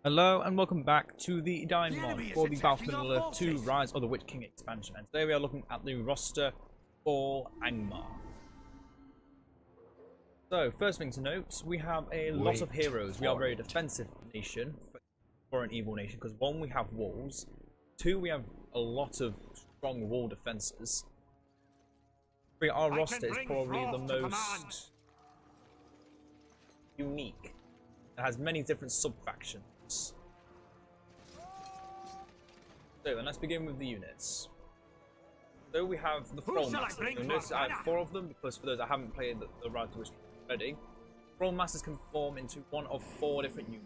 Hello and welcome back to the Edain mod for the Battlefield 2 Rise of the Witch King expansion, and today we are looking at the roster for Angmar. So first thing to note, we have a lot of heroes. We are a very defensive nation for an evil nation because one, we have walls, two, we have a lot of strong wall defenses. Three, our roster is probably the most unique. It has many different sub-factions. So then let's begin with the units. So we have the Thrall Masters. You'll notice I have 4 of them because for those that haven't played the Rise of the Witch King already, Thrall Masters can form into one of 4 different units.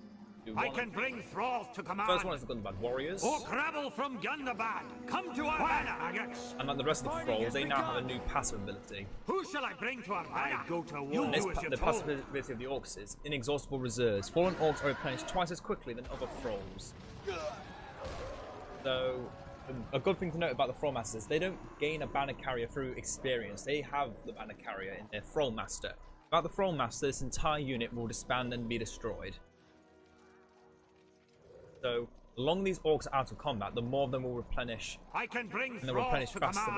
I can bring thralls to command. First one is the Gundabad Warriors. Or gravel from Gundabad. Come to our banner, maggots. And like the rest of the Thralls, they now have a new passive ability. Who shall I bring to our banner? I go to war. The passive ability of the Orcs is Inexhaustible Reserves. Fallen Orcs are replenished twice as quickly than other Thralls. So, a good thing to note about the Thrall Masters, they don't gain a banner carrier through experience. They have the banner carrier in their Thrall Master. Without the Thrall Master, this entire unit will disband and be destroyed. So, the longer these Orcs are out of combat, the more of them will replenish. I can bring and they'll replenish faster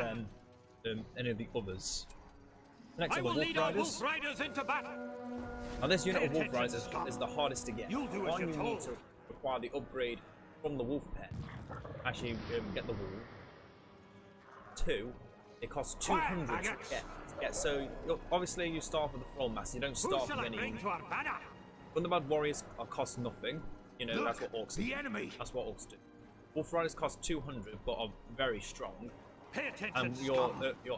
than any of the others. Next are the Wolf Riders. Into battle. Now this unit of Wolf Riders is the hardest to get. One, you need to acquire the upgrade from the Wolf Pet. Actually, get the wool. 2, it costs 200 to get. So obviously you start with the Thrall Master. You don't start with any. Gundabad Warriors cost nothing. You know, that's what Orcs do. That's what Orcs do. Wolf Riders cost 200, but are very strong. And your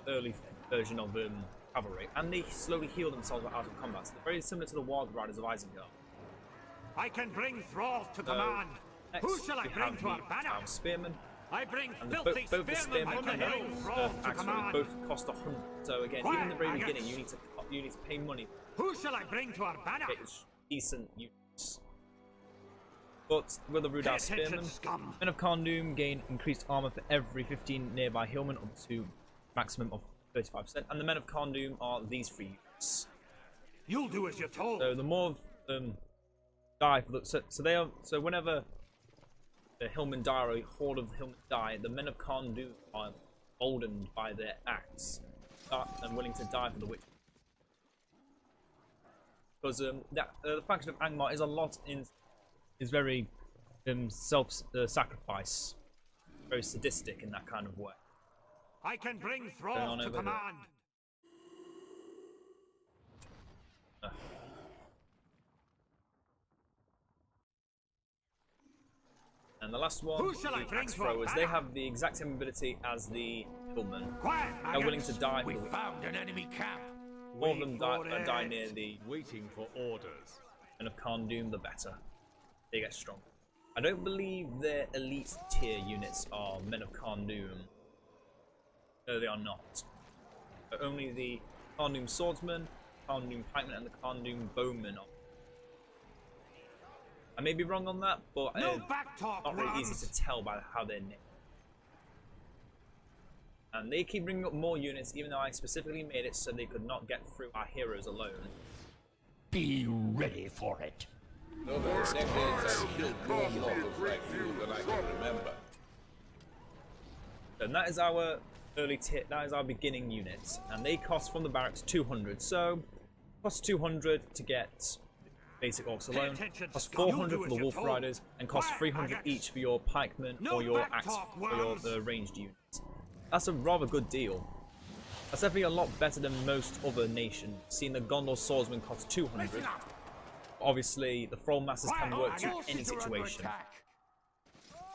early version of cavalry, and they slowly heal themselves out of combat. So they're very similar to the Wild Riders of Isengard. I can bring thralls to command. Who shall I bring to our banner? Spearmen. I bring and filthy both the spearmen and the both cost 100. So again, even in the very beginning, you need to pay money. Who shall I bring to our banner? Get decent units. But with the Rudar Spearmen, Men of Kharndoom gain increased armor for every 15 nearby hillmen up to maximum of 35%, and the Men of Kharndoom are these 3 units. You'll do as you're told. So the more of them die for the so whenever the hillmen die or a horde of hillmen die, the Men of Kharndoom are emboldened by their acts and willing to die for the witch. Because the faction of Angmar is very self-sacrifice, very sadistic in that kind of way. I can bring thralls to command. And the last one, the Axe Throwers, they have the exact same ability as the Hillmen. They're willing to die for the witch. Found an enemy camp. More of them die near the waiting for orders. Men of Kharndoom, the better. They get stronger. I don't believe their elite tier units are Men of Kharndoom. No, they are not. But only the Kharndoom Swordsmen, Kharndoom Pikemen, and the Kharndoom Bowmen are. I may be wrong on that, but it's not really easy to tell by how they're named. And they keep bringing up more units, even though I specifically made it so they could not get through our heroes alone. Be ready for it. No, but the decades I killed more mortals like you than I can remember. And that is our early tip. That is our beginning units, and they cost from the barracks 200. So, cost 200 to get basic Orcs alone. Cost 400 for the Wolf Riders, and cost 300 each for your pikemen or your axe or your ranged units. That's a rather good deal. That's definitely a lot better than most other nations. Seeing the Gondor Swordsmen cost 200. Obviously, the Thrall Masters can work to any situation.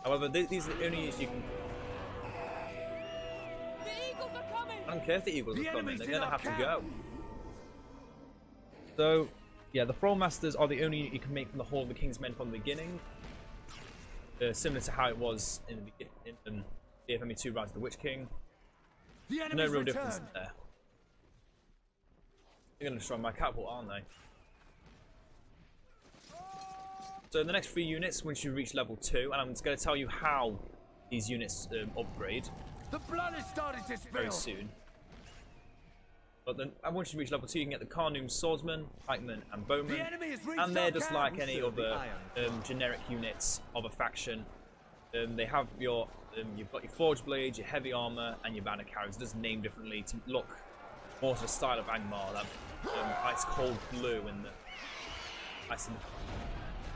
However, these are the only units you can. I don't care if the Eagles are coming, they're gonna have to go. So, yeah, the Thrall Masters are the only unit you can make from the Horde of the King's Men from the beginning. Similar to how it was in the beginning in BFME 2 Rise of the Witch King. No real difference there. They're gonna destroy my catapult, aren't they? So the next 3 units, once you reach level 2, and I'm just going to tell you how these units upgrade the blood is starting to spill very soon. But then once you reach level 2, you can get the Carnoom Swordsman, Pikeman, and Bowman. And they're just like any other generic units of a faction. They have your, you've got your Forge Blades, your Heavy Armor, and your Banner Carriers, just named differently to look more to the style of Angmar. That ice cold blue and the ice and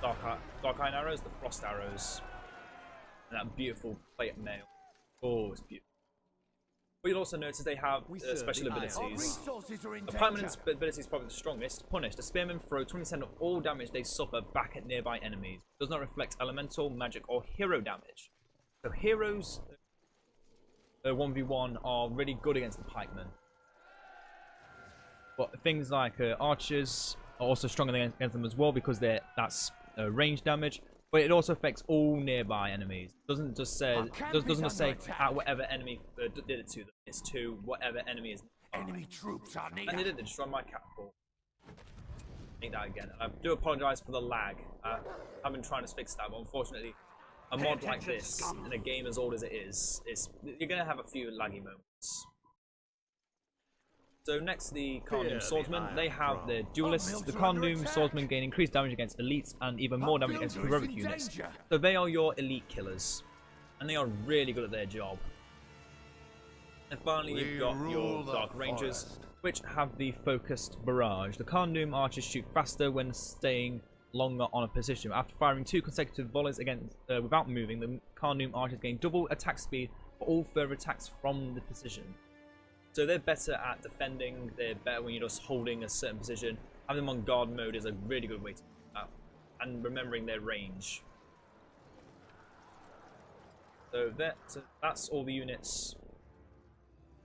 dark iron arrows, the frost arrows, and that beautiful plate mail. Oh, it's beautiful. But you'll also notice they have special abilities. The Pikeman's ability is probably the strongest. Punish. The Spearmen throw 20% of all damage they suffer back at nearby enemies. Does not reflect elemental, magic, or hero damage. So heroes 1v1 are really good against the Pikemen. But things like archers are also stronger against them as well because that's range damage. But it also affects all nearby enemies. Doesn't just say at whatever enemy did it to them. It's to whatever enemy is nearby. Enemy troops are near. And they did. They destroyed my catapult. Make that again. And I do apologise for the lag. I've been trying to fix that, but unfortunately, a mod like this in a game as old as it is, you're gonna have a few laggy moments. So next, the Carnoom Swordsman. They have their duelists. The Carnoom Swordsman gain increased damage against elites and even more damage against heroic units. So they are your elite killers, and they are really good at their job. And finally, you've got your Dark Rangers, which have the focused barrage. The Carnoom archers shoot faster when staying longer on a position. After firing 2 consecutive volleys against without moving, the Carnoom archers gain double attack speed for all further attacks from the position. So they're better at defending, they're better when you're just holding a certain position. Having them on guard mode is a really good way to do that. And remembering their range. So that's all the units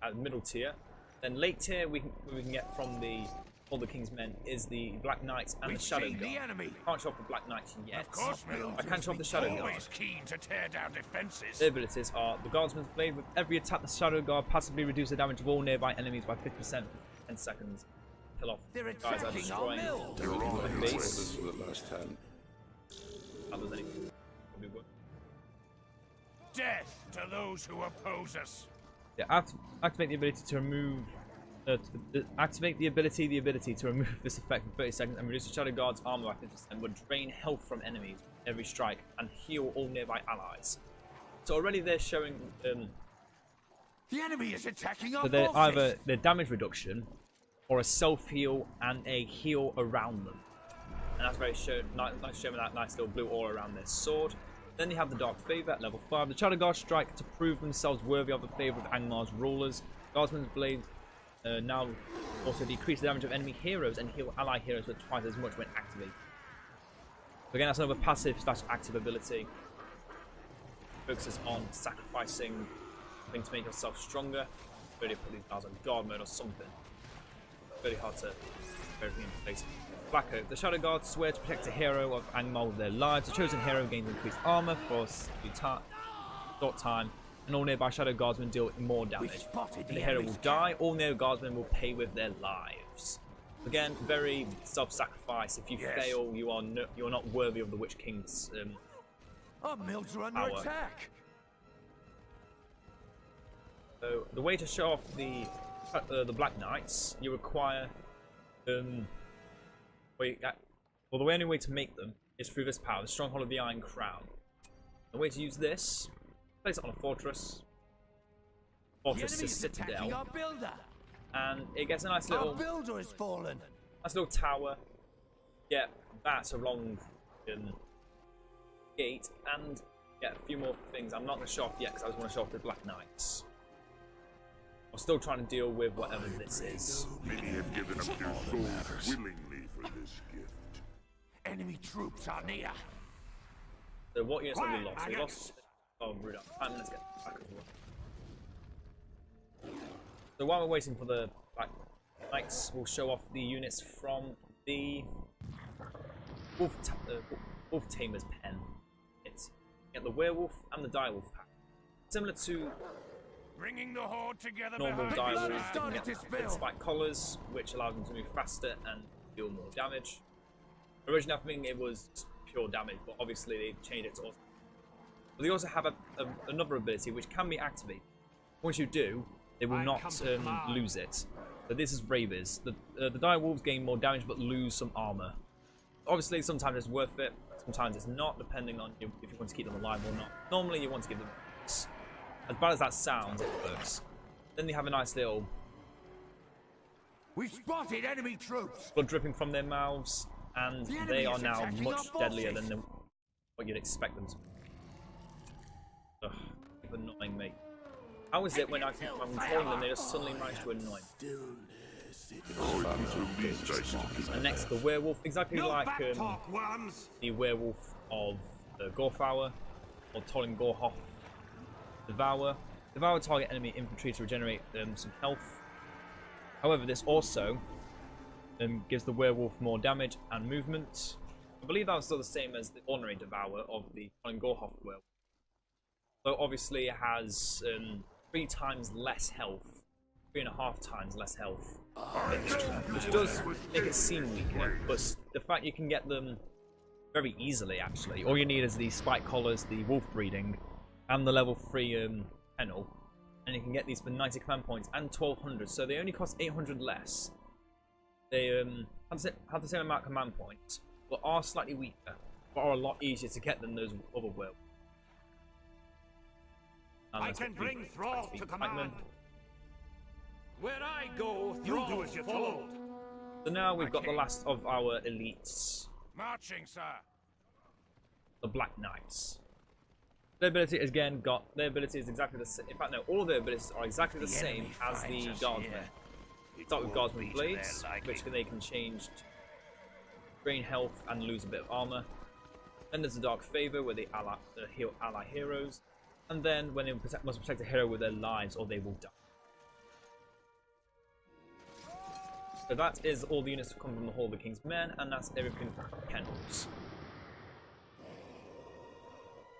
at middle tier. Then late tier we can get from all the King's Men is the Black Knights and the Shadow Guard. Can't show off the Black Knights yet. I can show off the Shadow Guard. Keen to tear down defenses. Their abilities are the Guardsman's Blade. With every attack, the Shadow Guard passively reduces the damage of all nearby enemies by 50% for 10 seconds. Kill off the guys that are destroying the base. Death to those who oppose us. Yeah, activate the ability to remove. Activate the ability to remove this effect for 30 seconds and reduce the Shadow Guard's armor by 50%, would drain health from enemies with every strike and heal all nearby allies. So already they're showing the enemy is attacking our so they're either their damage reduction or a self heal and a heal around them. And that's very nice showing that nice little blue aura around their sword. Then you have the Dark Favor at level 5. The Shadow Guard strike to prove themselves worthy of the favor of Angmar's rulers. Guardsman's Blade now also decrease the damage of enemy heroes and heal ally heroes with twice as much when activated. So again, that's another passive / active ability. Focuses on sacrificing something to make yourself stronger. Really put these guys on guard mode or something. Really hard to get everything in place. Black Oak. The Shadow Guard swear to protect a hero of Angmar with their lives. The chosen hero gains increased armor for a short time. And all nearby Shadow Guardsmen deal more damage. And the hero will die, all nearby Guardsmen will pay with their lives. Again, very self-sacrifice. If you fail, you're not worthy of the Witch King's our mills are under attack. So the way to show off the Black Knights, you require the only way to make them is through this power, the Stronghold of the Iron Crown. The way to use this. Place it on a fortress. Fortress is Citadel. And it gets a nice little tower. Get that along gate and get a few more things. I'm not going to show off yet because I just want to show off the Black Knights. I'm still trying to deal with whatever this is. Many have given up their souls willingly for this gift. Enemy troops are near. So what units have we lost? We lost. Oh, rude up. 5 minutes to get back as well. So while we're waiting for the Black Knights, we'll show off the units from the Wolf Tamer's Pen. It's get the Werewolf and the Direwolf pack. Similar to bringing the horde together normal Direwolf, you can get spike collars, which allows them to move faster and deal more damage. Originally, I think it was pure damage, but obviously they changed it to awesome. But they also have another ability which can be activated. Once you do, they will not lose it. So this is Rabies. The dire wolves gain more damage but lose some armor. Obviously, sometimes it's worth it, sometimes it's not, depending on if you want to keep them alive or not. Normally, you want to give them as bad as that sounds, it works. Then they have a nice little We spotted enemy troops. blood dripping from their mouths, and they are now much deadlier than what you'd expect them to be. Ugh, keep annoying me. How is it when I'm calling them, they just suddenly manage to annoy me? And next, the werewolf, exactly like the werewolf of Gorfauer, or Tolin Gorhoff. Devour. Devour target enemy infantry to regenerate some health. However, this also gives the werewolf more damage and movement. I believe that was still the same as the ordinary Devour of the Tolin Gorhoff werewolf. So obviously it has 3 times less health. 3.5 times less health, which does make it seem weaker, but the fact you can get them very easily, actually. All you need is the spike collars, the wolf breeding, and the level 3 kennel, and you can get these for 90 command points and 1200, so they only cost 800 less. They have the same amount of command points, but are slightly weaker, but are a lot easier to get than those other werewolves. I can bring Thrall to command. Where I go, you'll do as you're told. So now we've got the last of our elites. Marching, sir. The Black Knights. Their ability is exactly the same. In fact, no, all of their abilities are exactly the same as the Guardsmen. Start with Guardsman Blades, which they can change to gain health and lose a bit of armor. Then there's the Dark Favor, where they heal ally heroes. And then when they must protect a hero with their lives or they will die. So that is all the units that come from the Hall of the King's Men, and that's everything from kennels.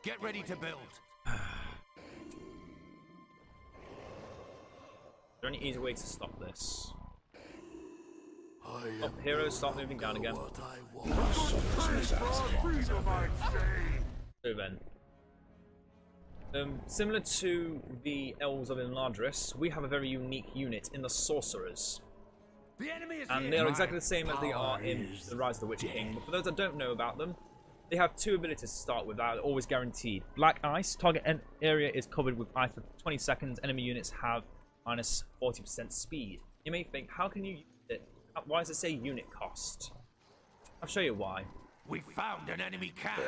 Get ready to build. Is there any easy way to stop this? Oh, heroes start moving down again. So then. Similar to the Elves of Imladris, we have a very unique unit in the Sorcerers. And they are exactly the same as they are in the Rise of the Witch King. But for those that don't know about them, they have 2 abilities to start with that are always guaranteed. Black Ice, target area is covered with ice for 20 seconds. Enemy units have minus 40% speed. You may think, how can you use it? Why does it say unit cost? I'll show you why. We found an enemy camp.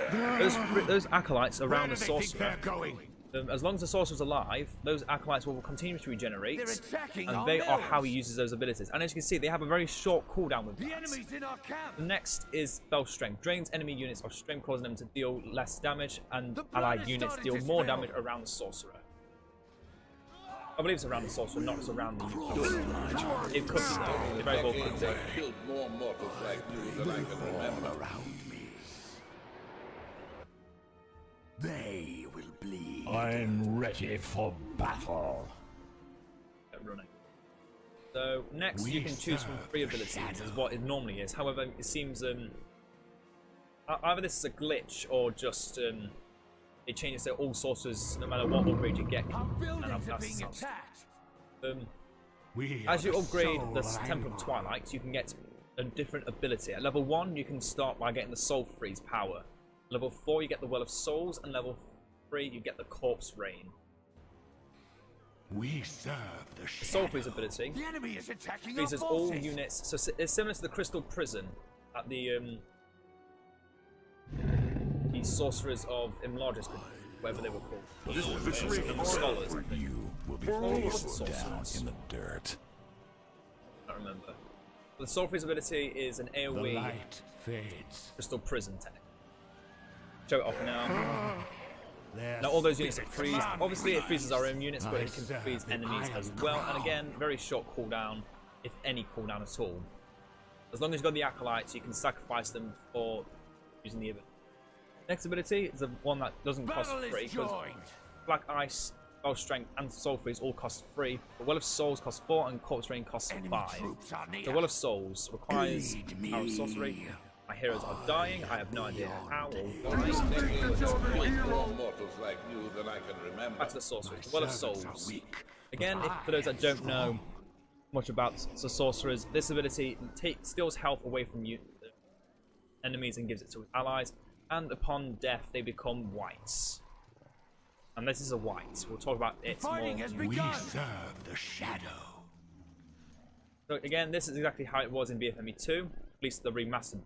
Those acolytes around the sorcerer. Going? As long as the sorcerer's alive, those acolytes will continue to regenerate, and they are how he uses those abilities. And as you can see, they have a very short cooldown with that. The enemy's in our camp. The next is Spell Strength. Drains enemy units of strength, causing them to deal less damage, and allied units deal more damage around the sorcerer. I believe it's around the sorcerer, not just around the unit. It could be though. It very well could be. I've killed more mortals like you than I can remember. Around me. They will bleed. I'm ready for battle. Running. So next you can choose from 3 abilities, is what it normally is. However, it seems either this is a glitch or just it changes to all sorcerers, no matter what upgrade you get. As you upgrade the Temple of Twilight, you can get a different ability. At level 1, you can start by getting the Soul Freeze power. Level 4, you get the Well of Souls, and level 3, you get the Corpse Rain. We serve the Soul Freeze ability The enemy is attacking freezes all units. So it's similar to the Crystal Prison at the Sorcerers of Imladris, whatever they were called. The Scholars. You will be What's the down Sorcerers? in the dirt. I don't remember. The Soul Freeze ability is an AoE fades. Crystal Prison tech. Show it off now. Now all those units are freeze. Obviously it freezes our own units, but it can freeze enemies as well. And again, very short cooldown, if any cooldown at all. As long as you've got the acolytes, you can sacrifice them for using the ability. Next ability is the one that doesn't cost free, because Black Ice, Spell Strength, and Soul Freeze all cost 3. The Well of Souls costs 4, and Corpse Rain costs 5. The Well of Souls requires power of sorcery. My heroes are dying. I have no idea how or why. More mortals like you than I can remember. Back to the sorcery. The Well of Souls. Again, for those that don't know, much about the sorcerers. This ability steals health away from you enemies and gives it to its allies, and upon death they become whites. And this is a white. We'll talk about it more. We serve the shadow. So again, this is exactly how it was in BFME 2, at least the remastered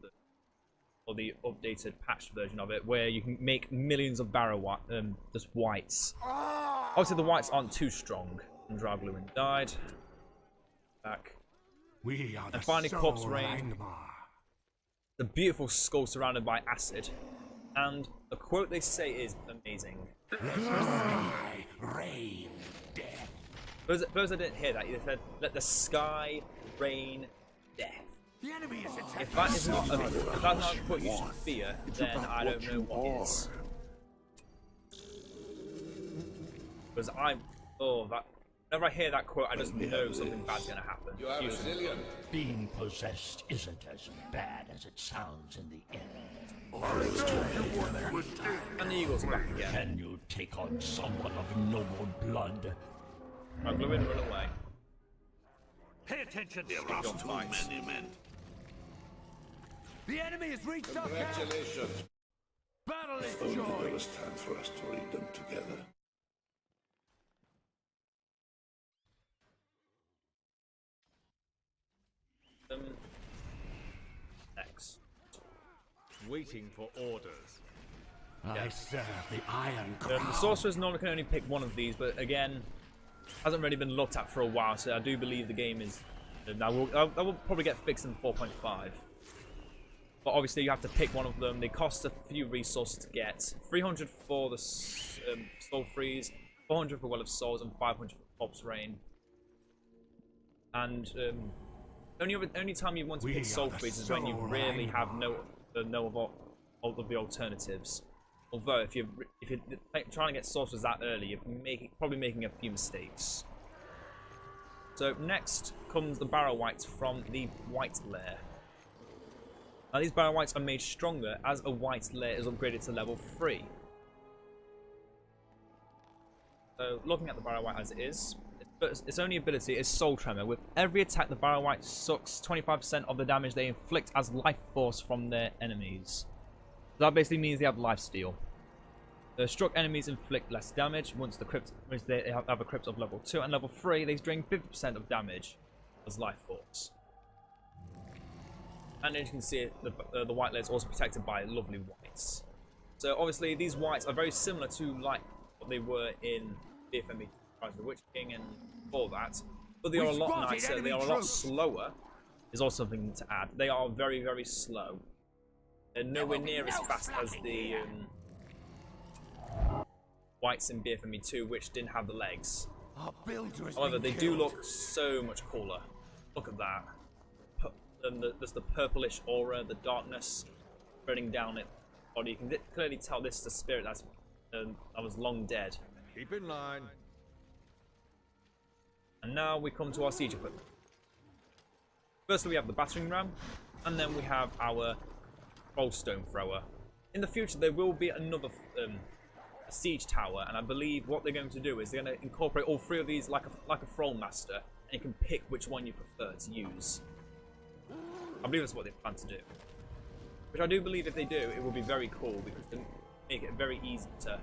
or the updated patched version of it, where you can make millions of barrow just whites. Obviously the whites aren't too strong. And Dragluin died. Back. We are the And finally Corpse Rain. Angmar. The beautiful skull surrounded by acid. And the quote they say is amazing. Rain death. Those that didn't hear that, they said, let the sky rain death. The enemy is attacking. If that is not if that's not what you should fear, then I don't know what is. Because whenever I hear that quote, I just know something bad's gonna happen. You are resilient. Being possessed isn't as bad as it sounds in the end. And the eagles are back again. Can you take on someone of noble blood? I'm going to run away. Pay attention. Don't fight. The enemy has reached our camp. Congratulations. Battle is Only joy. there was time for us to read them together. Next. Waiting for orders. I serve the Iron The Crown. sorcerers normally can only pick one of these, but again, hasn't really been looked at for a while, so I do believe the game is... That will probably get fixed in 4.5. But obviously you have to pick one of them. They cost a few resources to get. 300 for the Soul Freeze, 400 for Well of Souls, and 500 for Corpse Rain. And only time you want to pick Soul Freeze is when you really have no of the alternatives. Although if you're trying to get sorcerers that early, you're probably making a few mistakes. So next comes the Barrow Whites from the White Lair. Now these Barrow Whites are made stronger as a White Lair is upgraded to level 3. So looking at the Barrow White as it is, its only ability is Soul Tremor. With every attack, the Barrow White sucks 25% of the damage they inflict as life force from their enemies. So that basically means they have lifesteal. The struck enemies inflict less damage once they have a crypt of level 2, and level 3 they drain 50% of damage as life force. And as you can see, the White Lair is also protected by lovely whites. So obviously these whites are very similar to like what they were in BFME Rise of the Witch King and all that, but they are a lot nicer. They are a lot slower. Is also something to add. They are very, very slow. They're nowhere near as fast as the whites in BFME 2, which didn't have the legs. However, they do look so much cooler. Look at that. And there's the purplish aura, the darkness spreading down it body. You can clearly tell this is a spirit that was long dead. Keep in line. And now we come to our siege equipment. Firstly, we have the battering ram, and then we have our stone thrower. In the future, there will be another a siege tower, and I believe what they're going to do is they're going to incorporate all three of these like a thrall master, and you can pick which one you prefer to use. I believe that's what they plan to do. Which I do believe if they do, it will be very cool because they make it very easy to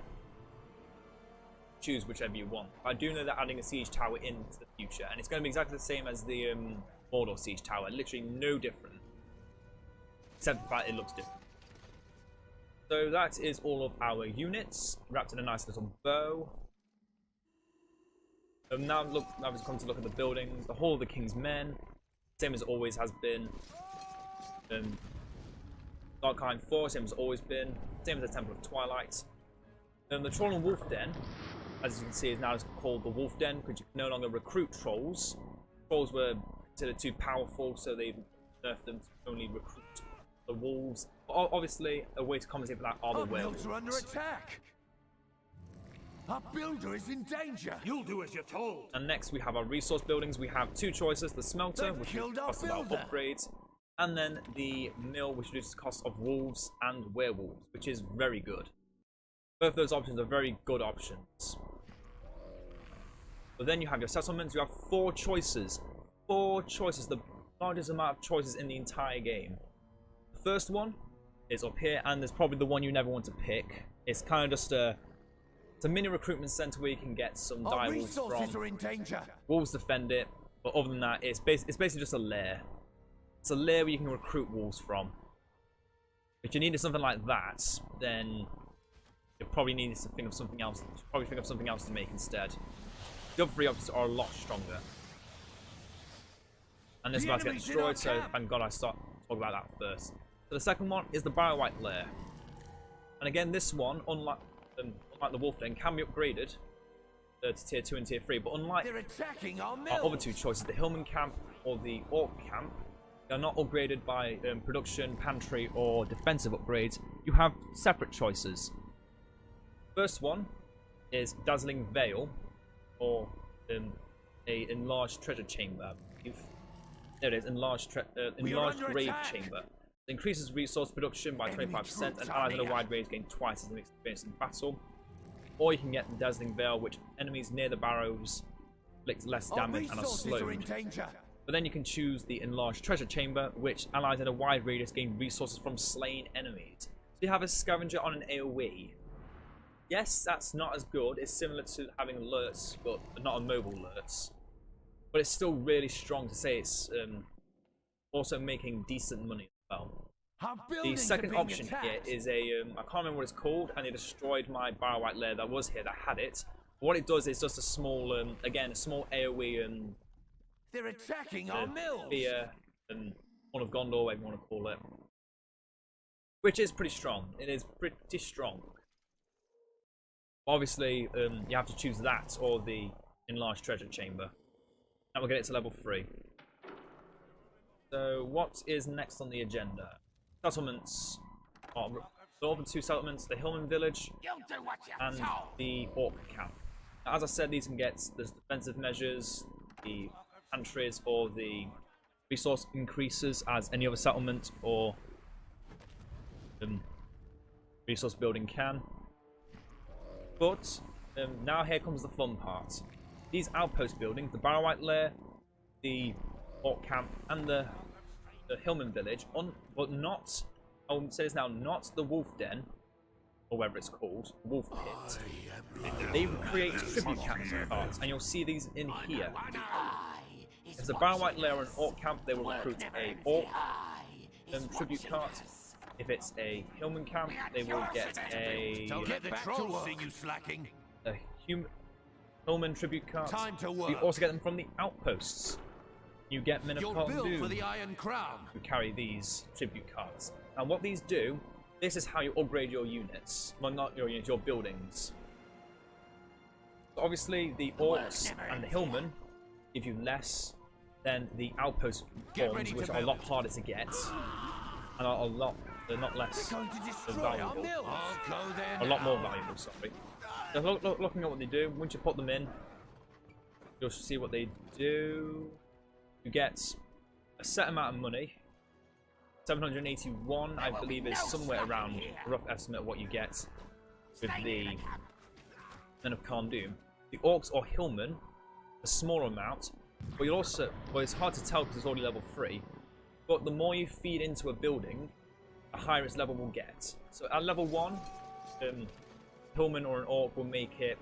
choose whichever you want. I do know they're adding a siege tower into the future, and it's going to be exactly the same as the Mordor siege tower, literally no different, except the fact it looks different. So that is all of our units, wrapped in a nice little bow. Now we've come to look at the buildings. The Hall of the King's Men, same as it always has been. Darkheim 4, same as it's always been. Same as the Temple of Twilight. The Troll and Wolf Den, as you can see, is now called the Wolf Den because you can no longer recruit trolls. Trolls were considered too powerful, so they nerfed them to only recruit the wolves. But obviously, a way to compensate for that are the werewolves. Are under attack. Our builder is in danger. You'll do as you're told. And next we have our resource buildings. We have two choices: the smelter, which costs a lot of upgrades, and then the mill, which reduces the cost of wolves and werewolves, which is very good. Both of those options are very good options. But then you have your settlements. You have 4 choices: 4 choices, the largest amount of choices in the entire game. The first one is up here, and there's probably the one you never want to pick. It's kind of just it's a mini recruitment center where you can get some dire wolves from. Are in danger. Wolves defend it, but other than that, it's basically just a lair. It's a lair where you can recruit wolves from. If you needed something like that, then you probably need to think of something else. Probably think of something else to make instead. The other 3 options are a lot stronger. And this is about to get destroyed, so thank God I start talking about that first. So the second one is the Bio-White Lair. And again, this one, unlike the Wolf Den, can be upgraded to tier 2 and tier 3. But unlike our other 2 choices, the Hillman Camp or the Orc Camp, they are not upgraded by production, pantry, or defensive upgrades. You have separate choices. First one is Dazzling Veil, or a enlarged treasure chamber. There it is, enlarged grave chamber. It increases resource production by 25%, and allies in a wide range gain twice as much experience in battle. Or you can get the Dazzling Veil, which enemies near the barrows inflict less damage and are slowed. But then you can choose the enlarged treasure chamber, which allies in a wide radius gain resources from slain enemies. So you have a scavenger on an AoE. Yes, that's not as good. It's similar to having alerts, but not a mobile alerts. But it's still really strong to say it's also making decent money as well. The second option here is a, I can't remember what it's called, and it destroyed my Bio-White Lair that was here that had it. What it does is just a small, again, a small AoE They're attacking our mills. Fear and One of Gondor, whatever you want to call it. Which is pretty strong. It is pretty strong. Obviously, you have to choose that or the enlarged treasure chamber. And we'll get it to level 3. So, what is next on the agenda? Settlements. The other 2 settlements, the Hillman Village and the Orc Camp. Now, as I said, these can get the defensive measures, the pantries, or the resource increases as any other settlement or resource building can. But now here comes the fun part. These outpost buildings, the Bio-White Lair, the Orc Camp, and the Hillman Village, but not, I'll say this now, not the Wolf Den, or whatever it's called, Wolf Pit. They create tribute carts, and you'll see these in here. If it's a Bio-White Lair or an Orc Camp, they will recruit a Orc tribute cart. If it's a Hillman Camp, they will get a Hillman tribute cart. You also get them from the outposts. You get men of Khaldun who carry these tribute carts. And what these do, this is how you upgrade your units. Well, not your units, your buildings. So obviously, the Orcs and the Hillmen give you less than the outpost forms, which are a lot harder to get. And are they're not less valuable. A lot more valuable, sorry. So looking at what they do, once you put them in, you'll see what they do. You get a set amount of money. 781, I believe, is somewhere around a rough estimate of what you get with the Men of Khaldun. The Orcs or Hillmen, a smaller amount, but you'll also, well, it's hard to tell because it's already level 3, but the more you feed into a building, the higher its level will get. So at level 1, Hillman or an Orc will make it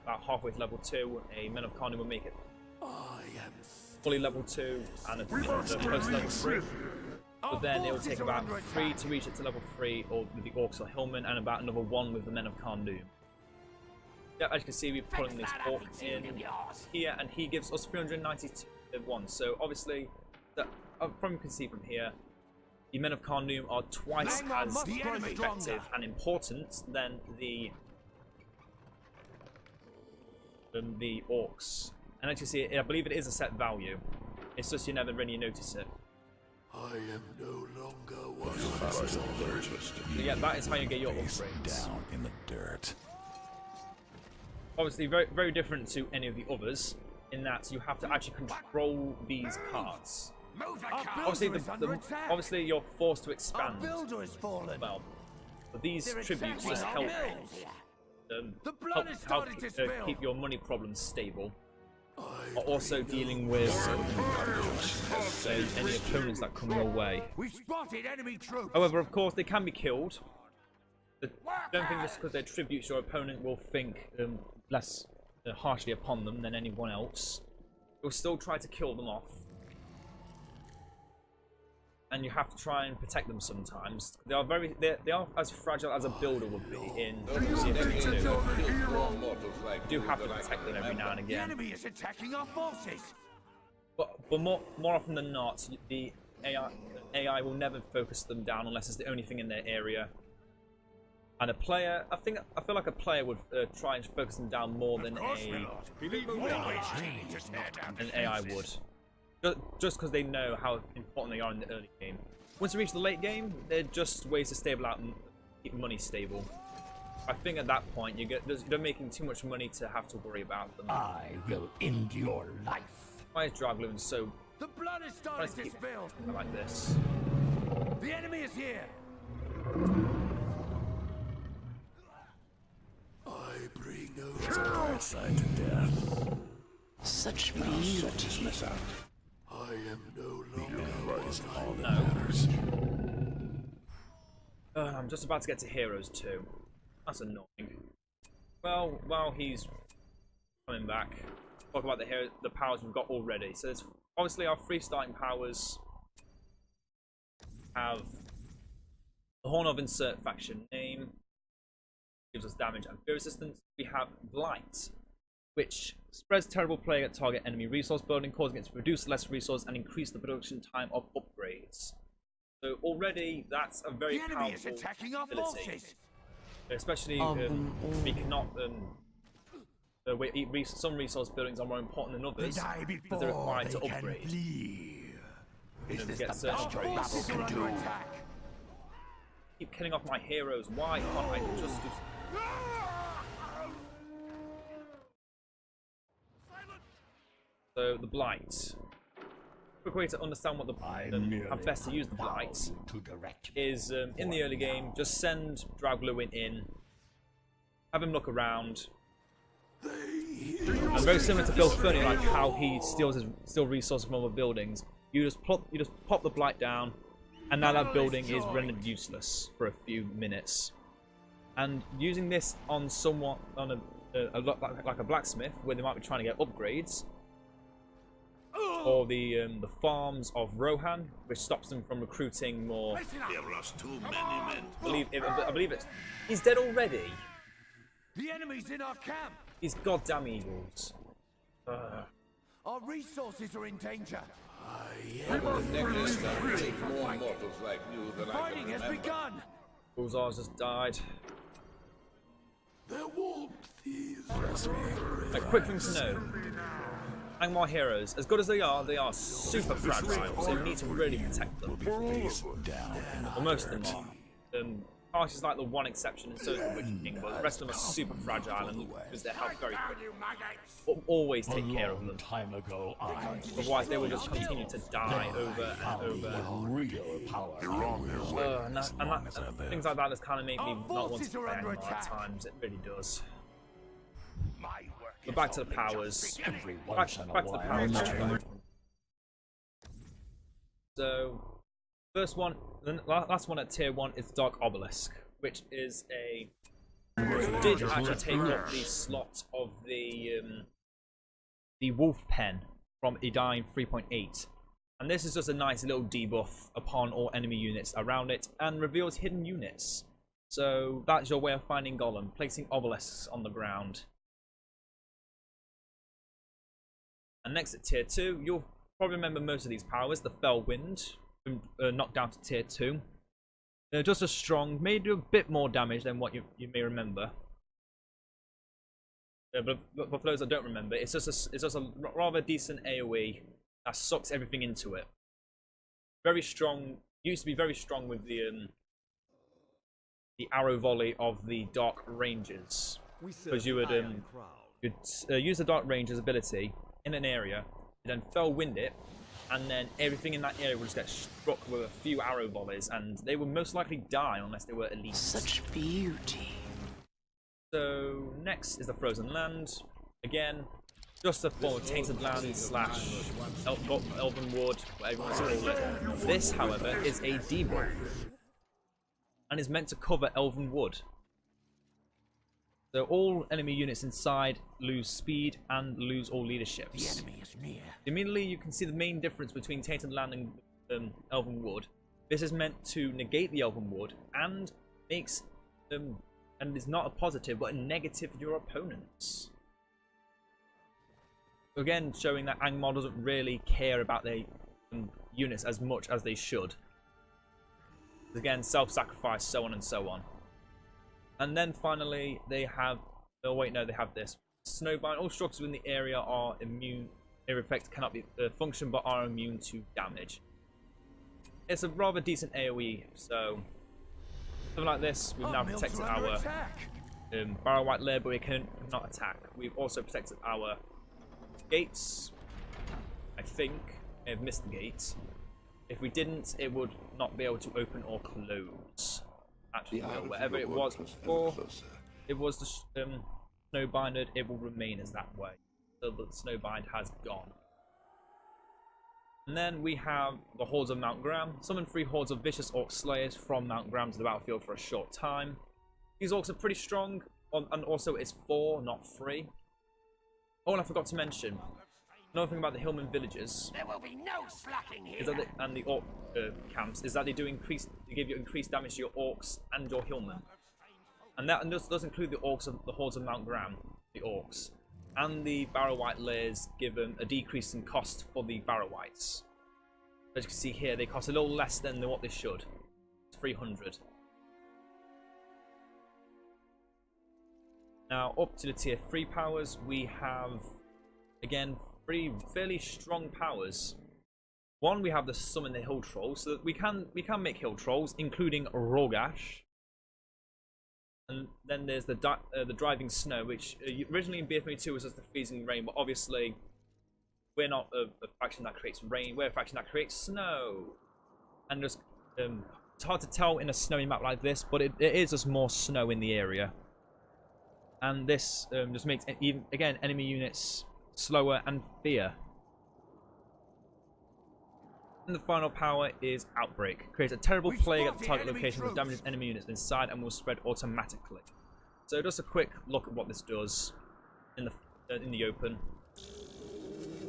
about halfway to level 2, a Men of Khaldun will make it fully level 2, and a post level 3. But then it will take about 3 to reach it to level 3, or with the Orcs or Hillman, and about another 1 with the Men of Khaldun. Yeah, as you can see, we're putting this Orc in here, and he gives us 391. So obviously, from you can see from here, the Men of Khaldun are twice as effective and important than the Orcs. And as you see, I believe it is a set value. It's just you never really notice it. I am no longer one of So yeah, that is how you get your upgrades. Down in the dirt. Obviously, very, very different to any of the others, in that you have to actually control these carts. Obviously, you're forced to expand. Well, but these tributes just help keep your money problems stable. are also dealing with any opponents that come your way. We spotted enemy troops. However, of course, they can be killed. I don't think just because they're tributes, your opponent will think less harshly upon them than anyone else. You'll still try to kill them off. And you have to try and protect them sometimes. They are they are as fragile as a builder would be in CF2. You do have to protect them every now and The again. enemy is attacking our forces. But more often than not, the AI will never focus them down unless it's the only thing in their area. And a player, I feel like a player would try and focus them down more than an AI would. Just because they know how important they are in the early game. Once you reach the late game, they're just ways to stable out and keep money stable. I think at that point they're making too much money to have to worry about them. I will end your life. Why is Dragloon so? The blood is starting to spill. I like this. The enemy is here. I bring over Side to death. Such beauty. I am no longer All No. that matters. I'm just about to get to Heroes 2. That's annoying. Well, while he's coming back, talk about the powers we've got already. So there's obviously our 3 starting powers have the Horn of Insert faction name, gives us damage and fear resistance. We have Blight, which spreads terrible plague at target enemy resource building, causing it to produce less resource and increase the production time of upgrades. So already that's a very The enemy powerful is attacking our ability. forces. Especially we cannot some resource buildings are more important than others because they're required to upgrade. Is this get the certain best upgrades. forces are under attack? Keep killing off my heroes. Why can't I just do? So the Blight. Quick way to understand what how best to use the Blight To direct is in the early game. Just send Dragluin in, have him look around. And very similar to Bill Fernie, like how he steals resources from other buildings. You just pop the Blight down, and now that building is rendered useless for a few minutes. And using this on somewhat on like a blacksmith, where they might be trying to get upgrades, or the farms of Rohan, which stops them from recruiting more. There are too many men. I believe it. He's dead already. The enemy's in our camp. These goddamn eagles. Our resources are in danger. Next time, we take more mortals like you than I Fighting can has remember. begun. Bullseyes just died. Their warmth is A quick thing to know. Angmar heroes, as good as they are super fragile, so you need to really protect them. Well, most of them are. Harsh is like the one exception, and so is the Witch King, but the rest of them are super fragile and lose their health very quickly. But always take care of them. time ago, Otherwise, they will just continue to die over and over. real power. Things like that just kind of make me Our not want forces to are play under Angmar at attack. times. It really does. My work But back to the powers. Every Back once in a to the while. powers. So, first one, the last one at tier 1 is Dark Obelisk, which is did actually take up the slot of the Wolf Pen from Edain 3.8. And this is just a nice little debuff upon all enemy units around it and reveals hidden units. So that's your way of finding Golem, placing obelisks on the ground. And next at tier 2, you'll probably remember most of these powers. The Fell Wind, knocked down to tier 2. They're just as strong, may do a bit more damage than what you may remember. But for those that don't remember, it's just a rather decent AoE that sucks everything into it. Very strong. Used to be very strong with the arrow volley of the Dark Rangers, because you would use the Dark Rangers ability in an area, and then Fell Wind it, and then everything in that area would just get struck with a few arrow volleys, and they would most likely die unless they were elite. Such beauty. So next is the Frozen Land. Again, just a form of tainted land slash elven wood, whatever you want to call it. This, however, is a debuff and is meant to cover elven wood. So all enemy units inside lose speed and lose all leaderships. The enemy is near. Immediately you can see the main difference between tainted land and elven wood. This is meant to negate the elven wood and makes them, and is not a positive but a negative for your opponents. Again, showing that Angmar doesn't really care about their units as much as they should. Again, self-sacrifice, so on and so on. And then finally, they have... Oh wait, no, they have this. Snowbind. All structures within the area are immune. Their effects cannot be function, but are immune to damage. It's a rather decent AoE, so... Something like this, we've now protected our Barrow White lair, but we cannot attack. We've also protected our gates. I think I have missed the gates. If we didn't, it would not be able to open or close. Actually, whatever it was before, it was the snowbinded. It will remain as that way. So the snowbind has gone. And then we have the hordes of Mount Graham. Summon 3 hordes of vicious orc slayers from Mount Graham to the battlefield for a short time. These orcs are pretty strong, and also it's 4, not 3. Oh, and I forgot to mention another thing about the Hillman villages. There will be no slacking here. Is that and the orc camps is that they give you increased damage to your orcs and your Hillman, and that does include the orcs of the hordes of Mount Graham, the orcs, and the Barrow White layers give them a decrease in cost for the Barrow Whites. As you can see here, they cost a little less than what they should. It's 300. Now, up to the tier 3 powers, we have, again, 3 fairly strong powers. One, we have the summon the hill trolls, so that we can make hill trolls, including Rogash. And then there's the driving snow, which originally in BFME 2 was just the freezing rain, but obviously we're not a faction that creates rain. We're a faction that creates snow, and just it's hard to tell in a snowy map like this, but it is just more snow in the area. And this just makes, even again, enemy units slower and fear. And the final power is Outbreak. Creates a terrible plague at the target location which damages enemy units inside and will spread automatically. So just a quick look at what this does in the open.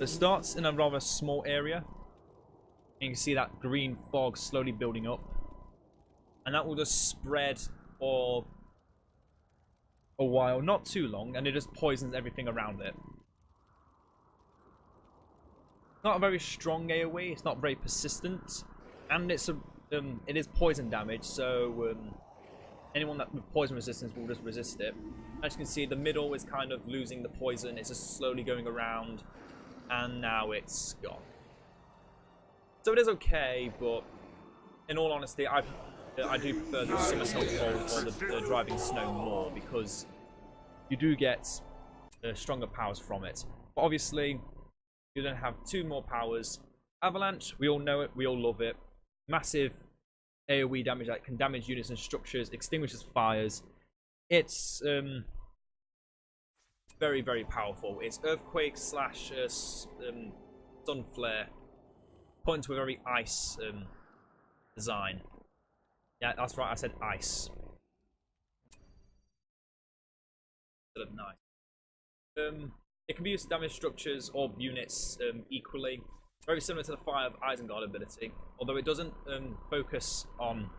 It starts in a rather small area. And you can see that green fog slowly building up. And that will just spread for a while, not too long, and it just poisons everything around it. Not a very strong AoE, it's not very persistent, and it's it is poison damage, so anyone that with poison resistance will just resist it. As you can see, the middle is kind of losing the poison, it's just slowly going around, and now it's gone. So it is okay, but in all honesty, I do prefer the Summer Snowfall or the Driving Snow more, because you do get stronger powers from it. But obviously, you then have 2 more powers. Avalanche, we all know it, we all love it. Massive AoE damage that can damage units and structures, extinguishes fires. It's very, very powerful. It's Earthquake slash Sun Flare, put into a very ice design. Yeah, that's right, I said ice. Instead of nice. It can be used to damage structures or units equally. Very similar to the Fire of Isengard ability, although it doesn't focus on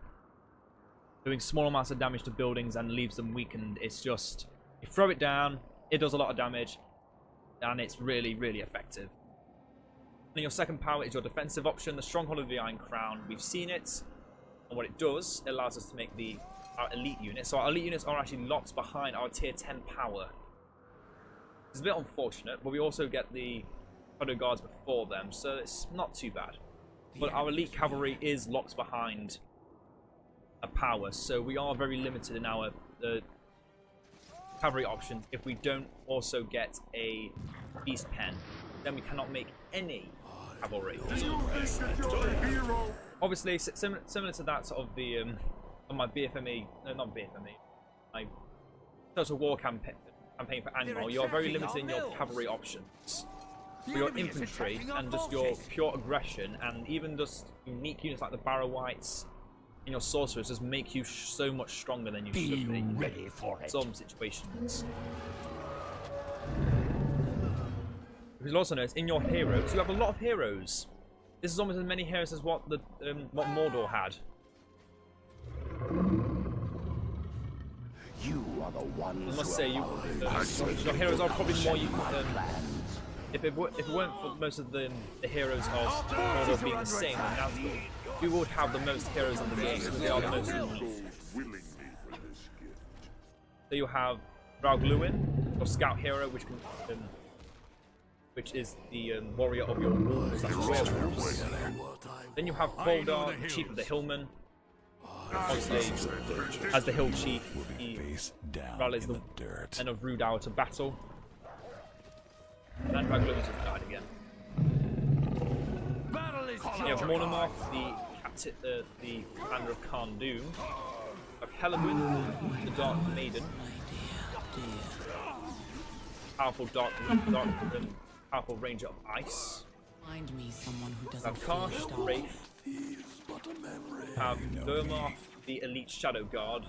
doing small amounts of damage to buildings and leaves them weakened. It's just, you throw it down, it does a lot of damage, and it's really, really effective. And your second power is your defensive option, the Stronghold of the Iron Crown. We've seen it, and what it does, it allows us to make our elite units. So our elite units are actually locked behind our tier 10 power. It's a bit unfortunate, but we also get the Shadow Guards before them, so it's not too bad. But our elite cavalry is locked behind a power, so we are very limited in our cavalry options. If we don't also get a beast pen, then we cannot make any cavalry. Obviously, similar to that sort of on my BFME, no, not BFME, my Total War campaign campaign for Angmar, you are very limited in your cavalry options. For your infantry and just your pure aggression, and even just unique units like the Barrow-wights and your sorcerers just make you so much stronger than you should be ready for in it. some situations. You'll also notice in your heroes, you have a lot of heroes. This is almost as many heroes as what Mordor had. You are the ones I must say, your heroes are probably more. If it weren't for most of the heroes of Mordor being the same, then now you would have the most heroes in the game because they are the most unique. So you have Draugluin, your scout hero, which is the warrior of your wolves and werewolves. Then you have Voldar, the chief of the Hillmen. Obviously, as the hill chief, he rallies the men of Rudauer to battle. And Draugluin just died again. You have Mornemoth, the commander of Khan Doom. You have Helagwyn, the Dark Maiden. Powerful powerful ranger of ice. Find me someone who You doesn't have Karsh, feel the dark. Wraith. You have Durmoth, the elite shadow guard.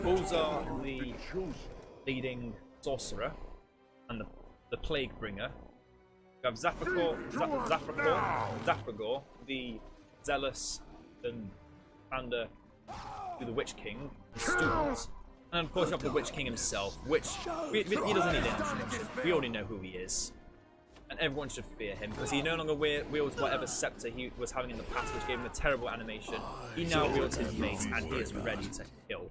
Ulzar, the leading sorcerer and the plague bringer. You have Zafragor, the zealous commander to the Witch King, the student. And of course you have the Witch King himself, which he doesn't need introduction. We already know who he is. And everyone should fear him, because he no longer wields whatever scepter he was having in the past, which gave him a terrible animation. He now wields his mace, and he is ready to kill.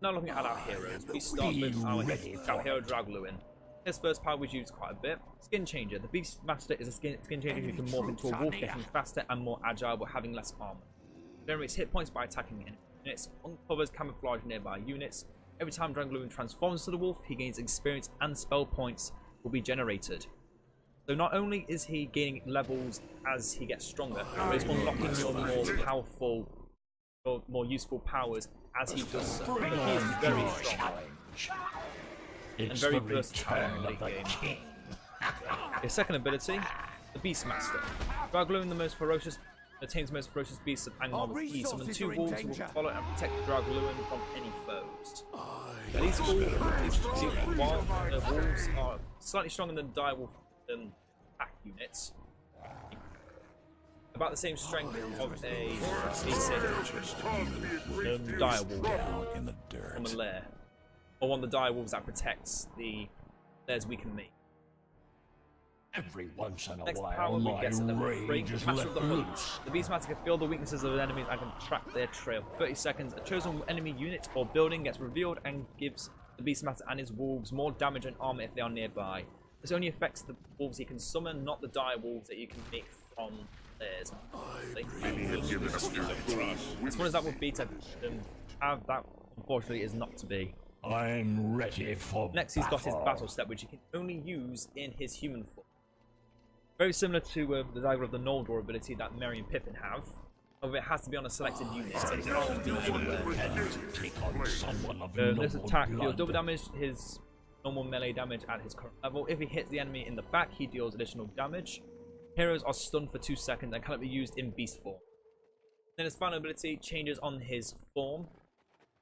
Now looking at our heroes, we start with our hero Draugluin. His first power was used quite a bit. Skin Changer. The Beastmaster is a skin changer who can morph into a wolf, getting faster and more agile, but having less armor. Generates hit points by attacking units, uncovers camouflage nearby units. Every time Draugluin transforms to the wolf, he gains experience and spell points will be generated. So not only is he gaining levels as he gets stronger, but he's unlocking your more powerful, or more useful powers as he does so. He is very strong and very versatile in the late game. His second ability, the Beastmaster. Draugluin, the most ferocious, attains the most ferocious beasts of Angmar with ease. Summon 2 wolves who will follow and protect Draugluin from any foes. Now, these wolves are slightly stronger than direwolf pack units. About the same strength of a basic direwolf in the dirt. from a lair, or one of the direwolves that protects the lairs we can make. Every once in a Next while, power we my get at level 3, rage is Master let of the Hunt. loose. The Beastmaster can feel the weaknesses of enemies and can track their trail. 30 seconds, a chosen enemy unit or building gets revealed and gives the Beastmaster and his wolves more damage and armor if they are nearby. This only affects the wolves he can summon, not the dire wolves that you can make from theirs. As fun as that would be to have, that unfortunately is not to be. I'm ready for Next, he's got his battle step, which he can only use in his human form. Very similar to the dagger of the Noldor ability that Merry and Pippin have. However, it has to be on a selected unit, so it can't be anywhere. This attack deals double damage, his normal melee damage at his current level. If he hits the enemy in the back, he deals additional damage. Heroes are stunned for 2 seconds and cannot be used in beast form. Then his final ability changes on his form.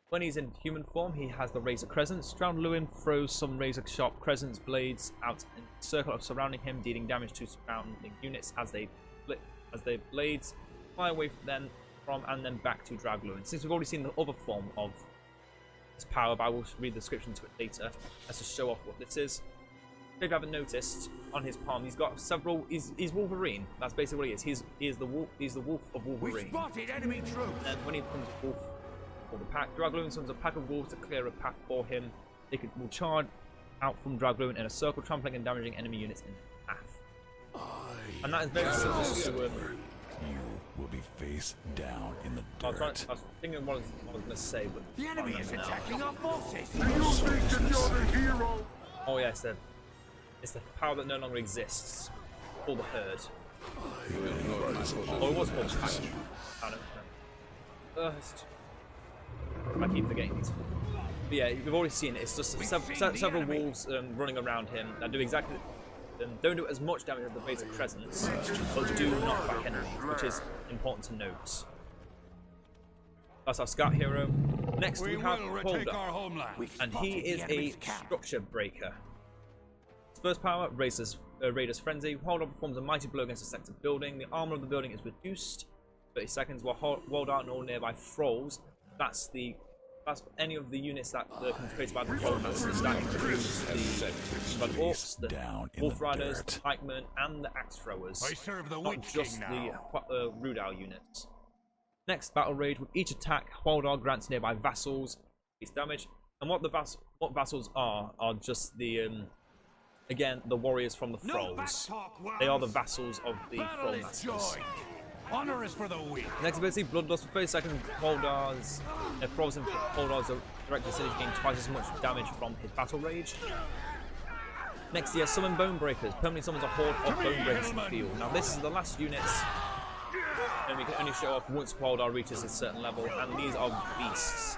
When he's in human form, he has the Razor Crescents. Draugluin throws some razor-sharp crescents blades out in a circle of surrounding him, dealing damage to surrounding units as they blades fly away from and then back to Draugluin. Since we've already seen the other form of his power, but I will read the description to it later. Let's just show off what this is. If you haven't noticed, on his palm he's got several. He's Wolverine. That's basically what he is. He is the wolf. He's the wolf of Wolverine. We spotted enemy troops. And when he becomes a wolf for the pack, Draugluin summons a pack of wolves to clear a path for him. They will charge out from Draugluin in a circle, trampling and damaging enemy units in half. And that is very similar to. You will be face down in the I was dirt. thinking what I was going to say, but The enemy is attacking our forces. oh yeah, it's the power that no longer exists. Called the Herd. Oh, it was called the Pack. I don't know. I keep forgetting these. But yeah, we've already seen it. It's just several wolves running around him that do exactly. Don't do as much damage as the basic presence, but do knock back enemies, which is important to note. That's our scout hero. Next we have Holder, and he is a structure breaker. His first power, Raider's Frenzy. Holder performs a mighty blow against a selected building. The armor of the building is reduced 30 seconds while walled out and all nearby froze. That's any of the units that can be created by the Troll Masters. That includes the Orcs, the Wolf Riders, the Pikemen, and the Axe Throwers. Not just the Rude Owl units. Next, Battle Rage. With each attack, Waldar grants nearby vassals increased damage. And what vassals are just the again the warriors from the Thralls. They are the vassals of the Troll Masters. Honor is for the weak. Next ability, Bloodlust. For 30 seconds, Waldars, Thralls and Waldars are directed to gain twice as much damage from his Battle Rage. Next, he has Summon Bone Breakers. Permanently summons a horde of Bone Breakers in the field. Now, this is the last units, and we can only show off once Waldar reaches a certain level, and these are beasts.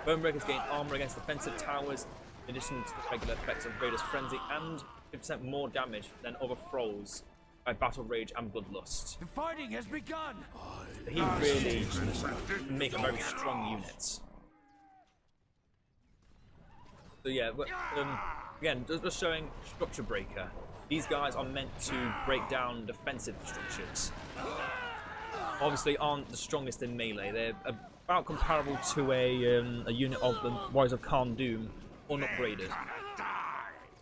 Bone Breakers gain armor against defensive towers, in addition to the regular effects of Raider's Frenzy, and 50% more damage than other Thralls by Battle Rage and Bloodlust. The fighting has begun. He really make a very strong unit. So yeah, but, again, just showing Structure Breaker. These guys are meant to break down defensive structures. Obviously, aren't the strongest in melee. They're about comparable to a unit of the Warriors of Khan Doom, unupgraded.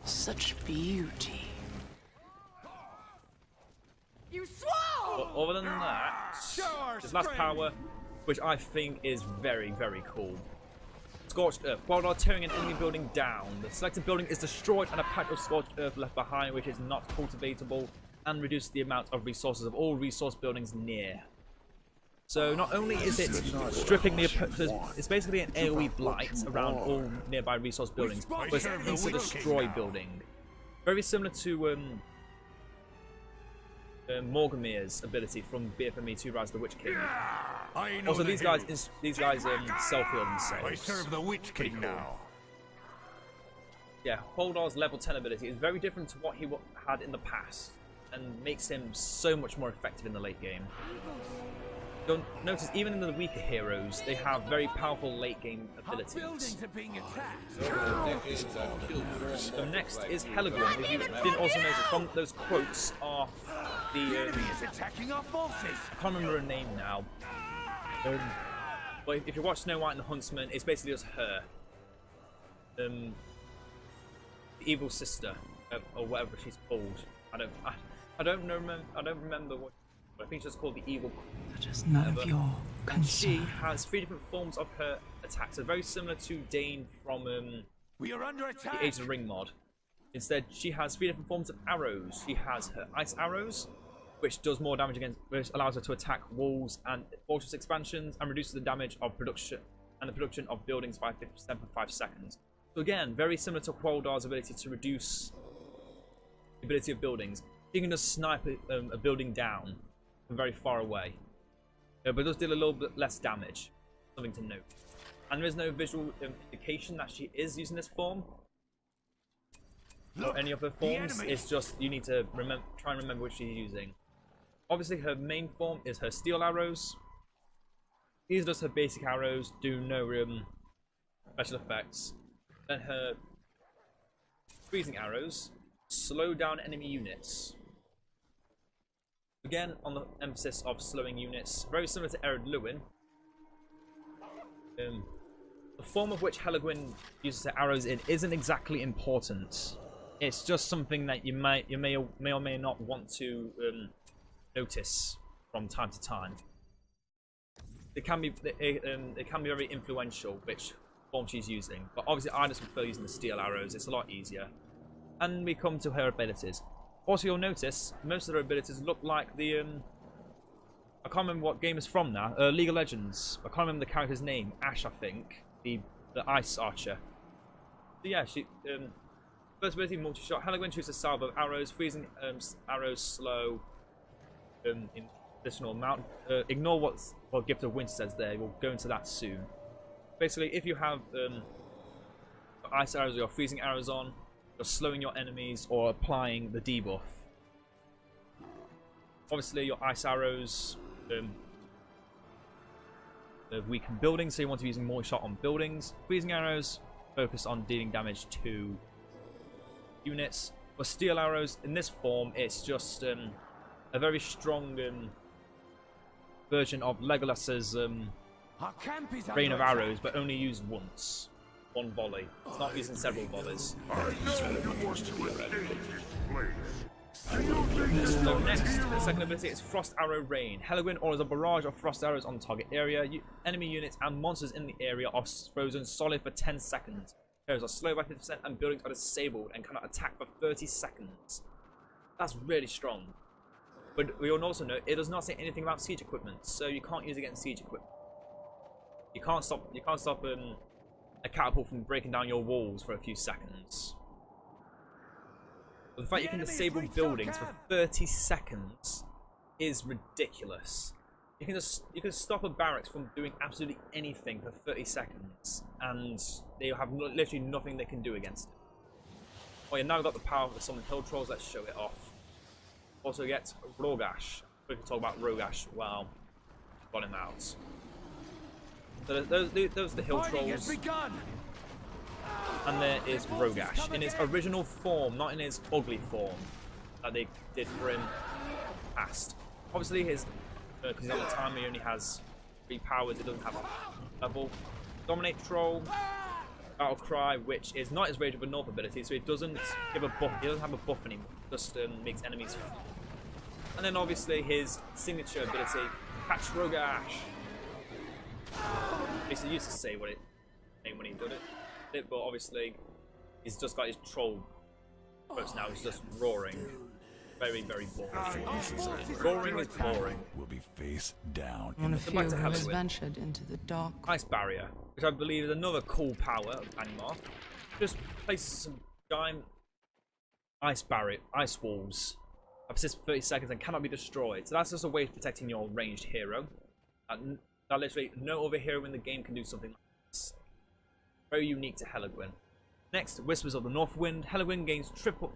Such beauty. You swore! But other than that, his last power, which I think is very, very cool. Scorched Earth. Wildar tearing an enemy building down. The selected building is destroyed and a patch of scorched earth left behind, which is not cultivatable, and reduces the amount of resources of all resource buildings near. So not only is it stripping the it's basically an AoE blight around all nearby resource buildings, but it's an insta-destroy building. Very similar to Morgamir's ability from BFME 2 Rise of the Witch King. Also, these guys self-heal themselves. I serve the Witch King now. Yeah, Holdar's level 10 ability is very different to what he had in the past, and makes him so much more effective in the late game. You'll notice even in the weaker heroes, they have very powerful late game abilities. So next is Helligrim. If you didn't also notice, from those quotes are the attacking our forces. I can't remember her name now. But if you watch Snow White and the Huntsman, it's basically just her. The evil sister, or whatever she's called. I don't remember what. I think she's called the evil. That is none of your concern. She has 3 different forms of her attacks. So very similar to Edain from we are under attack. the Age of the Ring mod. Instead, she has 3 different forms of arrows. She has her ice arrows, which does more damage against, which allows her to attack walls and fortress expansions, and reduces the damage of production and the production of buildings by 50% for 5 seconds. So again, very similar to Qualdar's ability to reduce the ability of buildings. She can just snipe a building down from very far away, but it does deal a little bit less damage. Something to note. And there is no visual indication that she is using this form. Or any of her forms. It's just you need to try and remember which she's using. Obviously, her main form is her steel arrows. These are just her basic arrows, do no special effects. Then her freezing arrows slow down enemy units. Again, on the emphasis of slowing units, very similar to Ered Luin. The form of which Helligrim uses her arrows in isn't exactly important. It's just something that you may or may not want to notice from time to time. It can be very influential which form she's using, but obviously I just prefer using the steel arrows. It's a lot easier. And we come to her abilities. Also, you'll notice most of her abilities look like the I can't remember what game is from now. League of Legends. I can't remember the character's name. Ash, I think. The ice archer. So yeah, she first ability, multi-shot. Helligrim shoots a salve of arrows, freezing arrows slow. Additional amount. Ignore what Gift of Winter says there. We'll go into that soon. Basically, if you have ice arrows or your freezing arrows on, you're slowing your enemies or applying the debuff. Obviously, your ice arrows weaken buildings, so you want to be using more shot on buildings. Freezing arrows focus on dealing damage to units. For steel arrows, in this form, it's just a very strong version of Legolas's rain of arrows, but only used once. One volley. It's not using several volleys. So next, the second ability is Frost Arrow Rain. Helagwyn orders a barrage of frost arrows on the target area. Enemy units and monsters in the area are frozen solid for 10 seconds. Heroes are slow by 50% and buildings are disabled and cannot attack for 30 seconds. That's really strong. But we all also know it does not say anything about siege equipment, so you can't use it against siege equipment. You can't stop a catapult from breaking down your walls for a few seconds. But the fact you can disable buildings for 30 seconds is ridiculous. You can stop a barracks from doing absolutely anything for 30 seconds, and they have literally nothing they can do against it. Oh yeah, now we've got the power of the summon hill trolls. Let's show it off. Also get Rogash. We can talk about Rogash. Wow, got him out. So those are the hill trolls. And there is Rogash in his original form, not in his ugly form that they did for him past. Obviously, his because he's on the time, he only has 3 powers. He doesn't have a level. Dominate Troll, Battle Cry, which is not his Rage of the North ability, so he doesn't give a buff. He doesn't have a buff anymore. Just makes enemies. And then obviously his signature ability, Catch Rogash. Basically, used to say what it named when he did it, but obviously he's just got his troll approach now. He's just roaring. Very, very boring. Roaring is boring. Will be face down. One of you has ventured into the dark. Ice Barrier, which I believe is another cool power of Angmar. Just places some giant ice walls. Persist for 30 seconds and cannot be destroyed. So that's just a way of protecting your ranged hero. That literally no other hero in the game can do something like this. Very unique to Helagwyn. Next, Whispers of the Northwind. Helagwyn gains triple.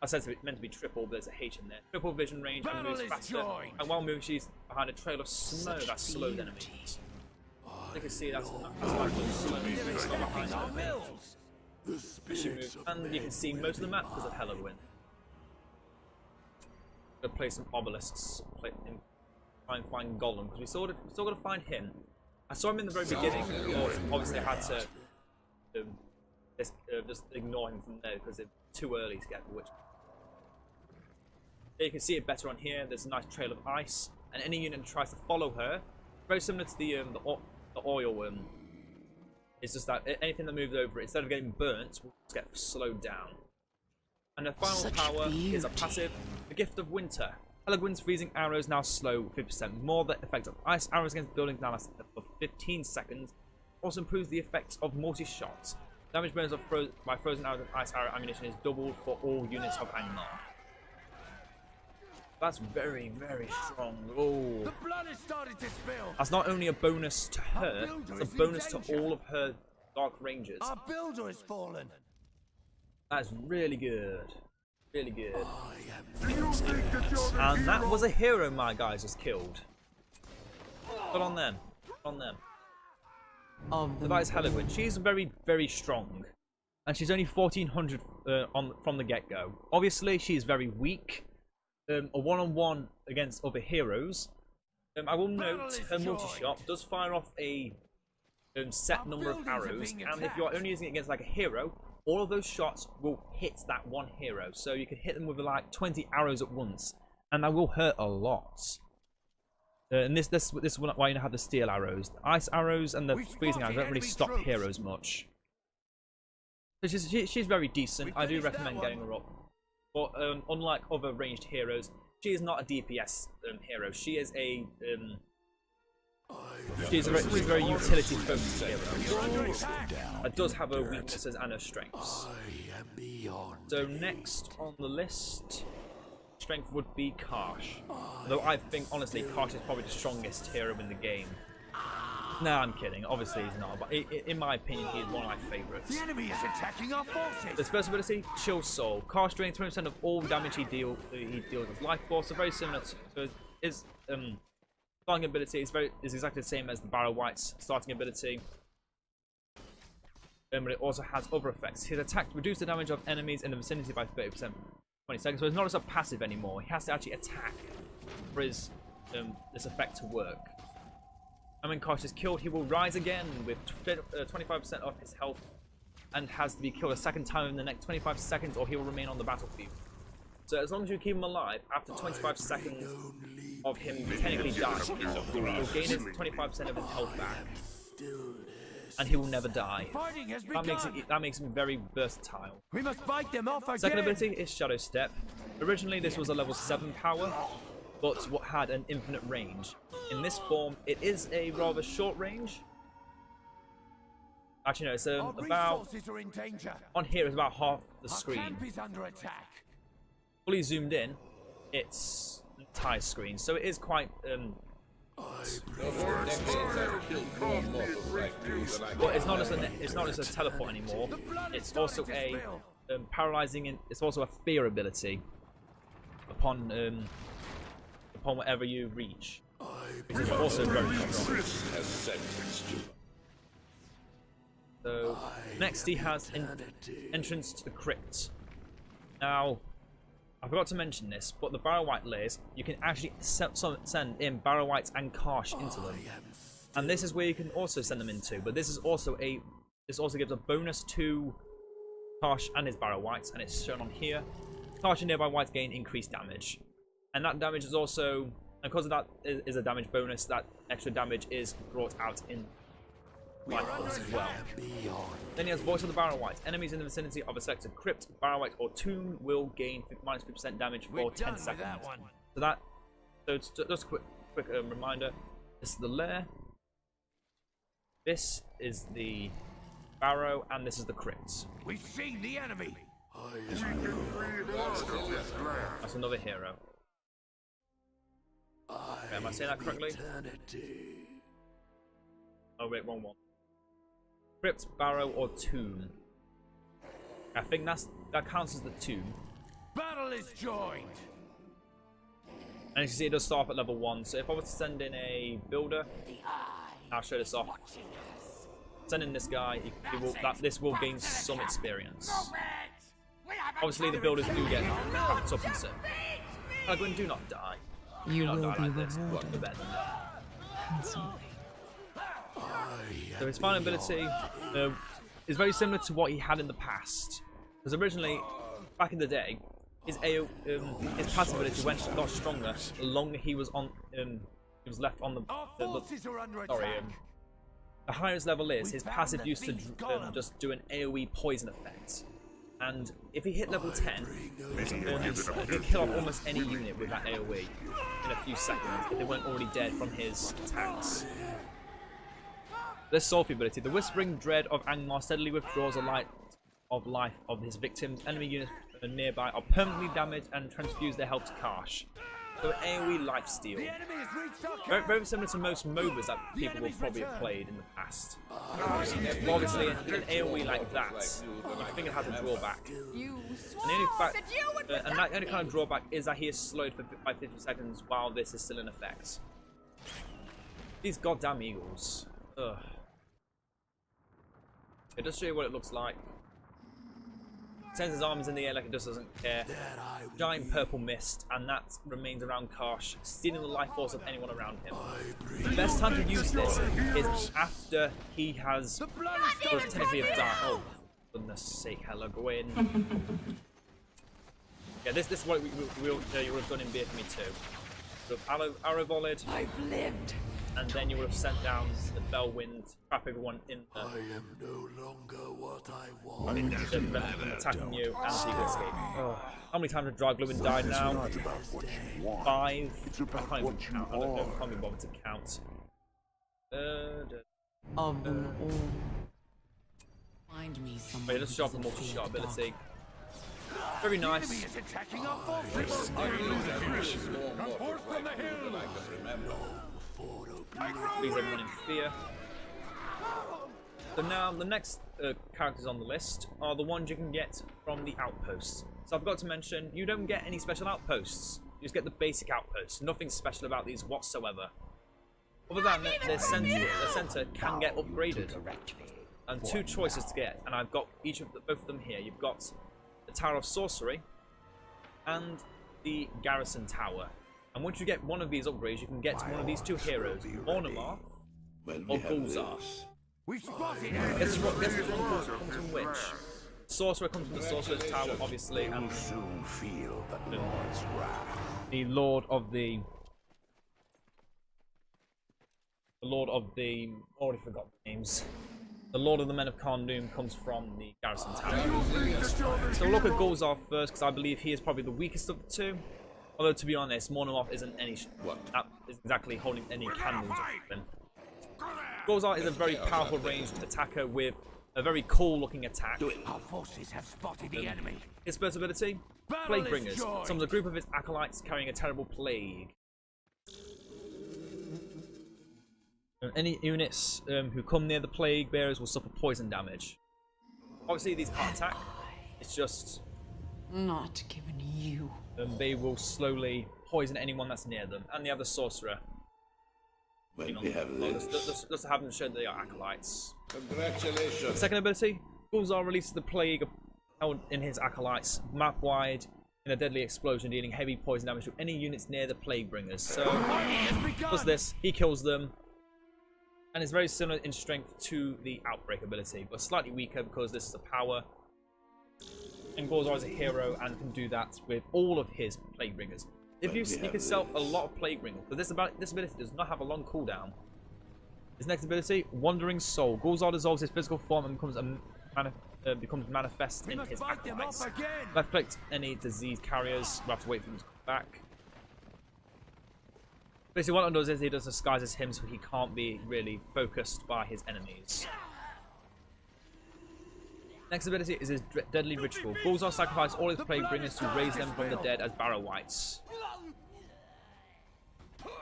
I said it's meant to be triple, but there's a H in there. Triple vision range and moves faster. And while moving, she's behind a trail of snow that slows enemies. You can see that's like the slow behind her. She moves, and you can see most of the map because of Helagwyn. Gonna play some obelisks. Try and find Gollum because we still got to find him. I saw him in the very beginning, but obviously I had to just ignore him from there because it's too early to get the witch. You can see it better on here. There's a nice trail of ice, and any unit that tries to follow her, very similar to the oil. It's just that anything that moves over it, instead of getting burnt, will just get slowed down. And the final power is a passive, the Gift of Winter. Helagwyn's freezing arrows now slow 50% more. The effect of ice arrows against buildings now lasts for 15 seconds. Also improves the effects of multi-shots. Damage bonus by frozen arrows and ice arrow ammunition is doubled for all units of Angmar. That's very, very strong. Oh, that's not only a bonus to her, it's a bonus to all of her dark rangers. Our builder has fallen. That's really good. Really good. And that was a hero my guys just killed. Put on them. Put on them. So that is Helagwyn. She's very, very strong. And she's only 1400 from the get-go. Obviously, she's very weak. A one-on-one against other heroes. I will note her multi-shot does fire off a set number of arrows. And if you're only using it against like a hero, all of those shots will hit that one hero. So you can hit them with like 20 arrows at once. And that will hurt a lot. And this is why you have the steel arrows. The ice arrows and the freezing arrows don't really stop heroes much. So she's very decent. I do recommend getting her up. But unlike other ranged heroes, she is not a DPS hero. She is a she's a very utility focused hero. It does have her weaknesses and her strengths. So next on the list, strength would be Karsh. Though I think honestly Karsh is probably the strongest hero in the game. Nah, I'm kidding. Obviously he's not, but in my opinion, he's one of my favourites. The enemy is attacking our forces. His first ability, Chill Soul. Karsh drains 20% of all damage he deals with life force. So very similar to his starting ability. Is exactly the same as the Barrow White's starting ability. But it also has other effects. His attack reduces the damage of enemies in the vicinity by 30%. 20 seconds. So it's not just a passive anymore. He has to actually attack for his this effect to work. And when Karsh is killed, he will rise again with 25% of his health and has to be killed a second time in the next 25 seconds or he will remain on the battlefield. So as long as you keep him alive, after 25 seconds of him technically dying, he'll gain his 25% of his health back. And he will never die. That makes him very versatile. We must fight them off again. Second ability is Shadow Step. Originally this was a level 7 power, but what had an infinite range. In this form, it is a rather short range. Actually, no, it's about on here is about half the screen. Fully zoomed in, it's the entire screen, so it is quite. But it's not just a teleport anymore. It's also a paralyzing. It's also a fear ability upon whatever you reach. Which is also very strong. So next he has entrance to the crypt. Now, I forgot to mention this, but the Barrow White layers, you can actually send in Barrow Whites and Karsh into them, and this is where you can also send them into. But this also gives a bonus to Karsh and his Barrow Whites, and it's shown on here. Karsh and nearby Whites gain increased damage, and that damage is also. And because of that is a damage bonus, that extra damage is brought out in life force as well. Then he has Voice of the Barrow White. Enemies in the vicinity of a selected crypt, Barrow White, or tomb will gain minus 50% damage for 10 seconds. So it's just a quick reminder. This is the lair. This is the Barrow, and this is the crypt. We've seen the enemy. That's another hero. Okay, am I saying that correctly? Oh wait, wrong one. Crypt, Barrow, or tomb. I think that counts as the tomb. Battle is joined. And as you can see, it does start off at level 1. So if I were to send in a builder, I'll show this off. Send in this guy. This will gain some experience. Obviously, the builders do get wrapped up in certain. Agwin, do not die. You will be like rewarded handsomely. So his final ability is very similar to what he had in the past. Because originally, back in the day, his passive ability got stronger the longer he was on. He was left on the higher his level is, his passive used to just do an AoE poison effect. And if he hit level 10, he could kill off almost any unit with that AoE in a few seconds if they weren't already dead from his attacks. This Sulphur ability, the Whispering Dread of Angmar steadily withdraws a light of life of his victims. Enemy units nearby are permanently damaged and transfuse their health to Karsh. So AoE lifesteal. Very similar to most MOBAs that people will probably have played in the past. But obviously, an AoE like that, I think it has a drawback. And that only kind of drawback is that he is slowed by 50 seconds while this is still in effect. These goddamn eagles. Ugh. It does show you what it looks like. Sends his arms in the air like it just doesn't care. Giant purple mist, and that remains around Karsh, stealing the life force of anyone around him. The best time to use this is after he has technically died. Oh, for goodness sake, hello, go in. Yeah, this is what you would have done in BFME 2. So arrow volleyed. I've lived. And then you would have sent down the Bellwind, trap everyone in there. I am no longer what I was. Attacking you and so you can escape. Oh. How many times have Draglewin died now? 5. I can't even count. I can't be bothered to count. Of them all. Find me someone. Wait, let's show off the multi-shot ability. Very nice. Enemy is attacking our forces. Leaves everyone in fear. So now the next characters on the list are the ones you can get from the outposts. So I forgot to mention, you don't get any special outposts. You just get the basic outposts. Nothing special about these whatsoever. Other than that, the center can get upgraded. And 2 choices to get, and I've got both of them here. You've got the Tower of Sorcery and the Garrison Tower. And once you get one of these upgrades, you can get one of these 2 heroes, Angmar or Gulzar. Guess which one comes from which? Sorcerer comes from the Sorcerer's Tower, obviously, and the Lord of the... I already forgot the names. The Lord of the Men of Kharnum comes from the Garrison Tower. So we'll look at Gulzar first, because I believe he is probably the weakest of the 2. Although, to be honest, Monomorph isn't exactly holding any candles up. Gulzar is a very powerful ranged attacker with a very cool looking attack. Our forces have spotted the enemy. His first ability, Plague Bringers. Summons a group of his acolytes carrying a terrible plague. Any units who come near the plague bearers will suffer poison damage. Obviously these can't attack, it's just... Not given you. They will slowly poison anyone that's near them. And the other sorcerer. Just to have them show they are acolytes. Congratulations. Second ability, Gulzar releases the plague held in his acolytes, map wide, in a deadly explosion, dealing heavy poison damage to any units near the plague bringers. So, does this, he kills them, and it's very similar in strength to the outbreak ability, but slightly weaker because this is a power. And Gulzar is a hero and can do that with all of his plague bringers. If you can sell a lot of plague bringers, but this ability does not have a long cooldown. His next ability, Wandering Soul. Gulzar dissolves his physical form and becomes manifest in his acolytes. Left click any disease carriers. We'll have to wait for them to come back. Basically, what it does is he does disguise as him, so he can't be really focused by his enemies. Next ability is his Deadly Ritual. Gulzar sacrifices all his plague bringers to raise them from the dead as Barrow-wights.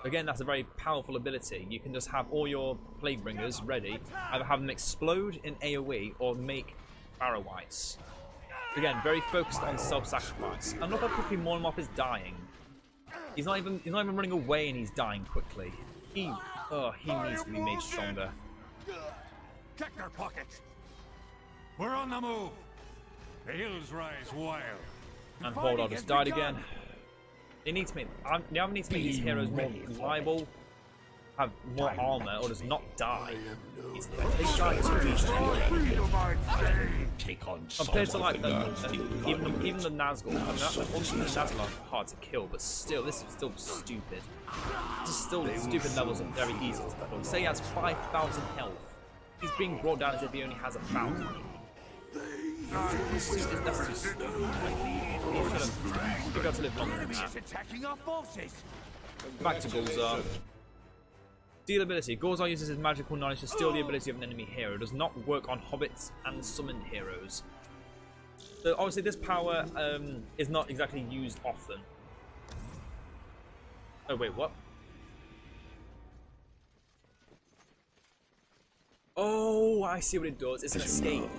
Again, that's a very powerful ability. You can just have all your plague bringers ready, either have them explode in AoE or make Barrow-wights. Again, very focused on self-sacrifice. And look how quickly Monomorph is dying. He's not even running away, and he's dying quickly. He needs to be made stronger. Check their pockets. We're on the move. The hills rise wild. And hold on, just died again. They need to make. They either need to make these heroes more reliable, have more armor, or just not die. They die too easily. Compared to like even the Nazgul. I mean, obviously the Nazgul are hard to kill, but still, this is still stupid. This is still stupid levels and very easy to kill. Say he has 5,000 health. He's being brought down as if he only has 1,000. That's too stupid. We've got to live longer than that. Attacking our forces. Back to Gulzar. Steal ability. Gulzar uses his magical knowledge to steal the ability of an enemy hero. It does not work on hobbits and summoned heroes. So obviously this power is not exactly used often. Oh wait, what? Oh, I see what it does. It's an escape.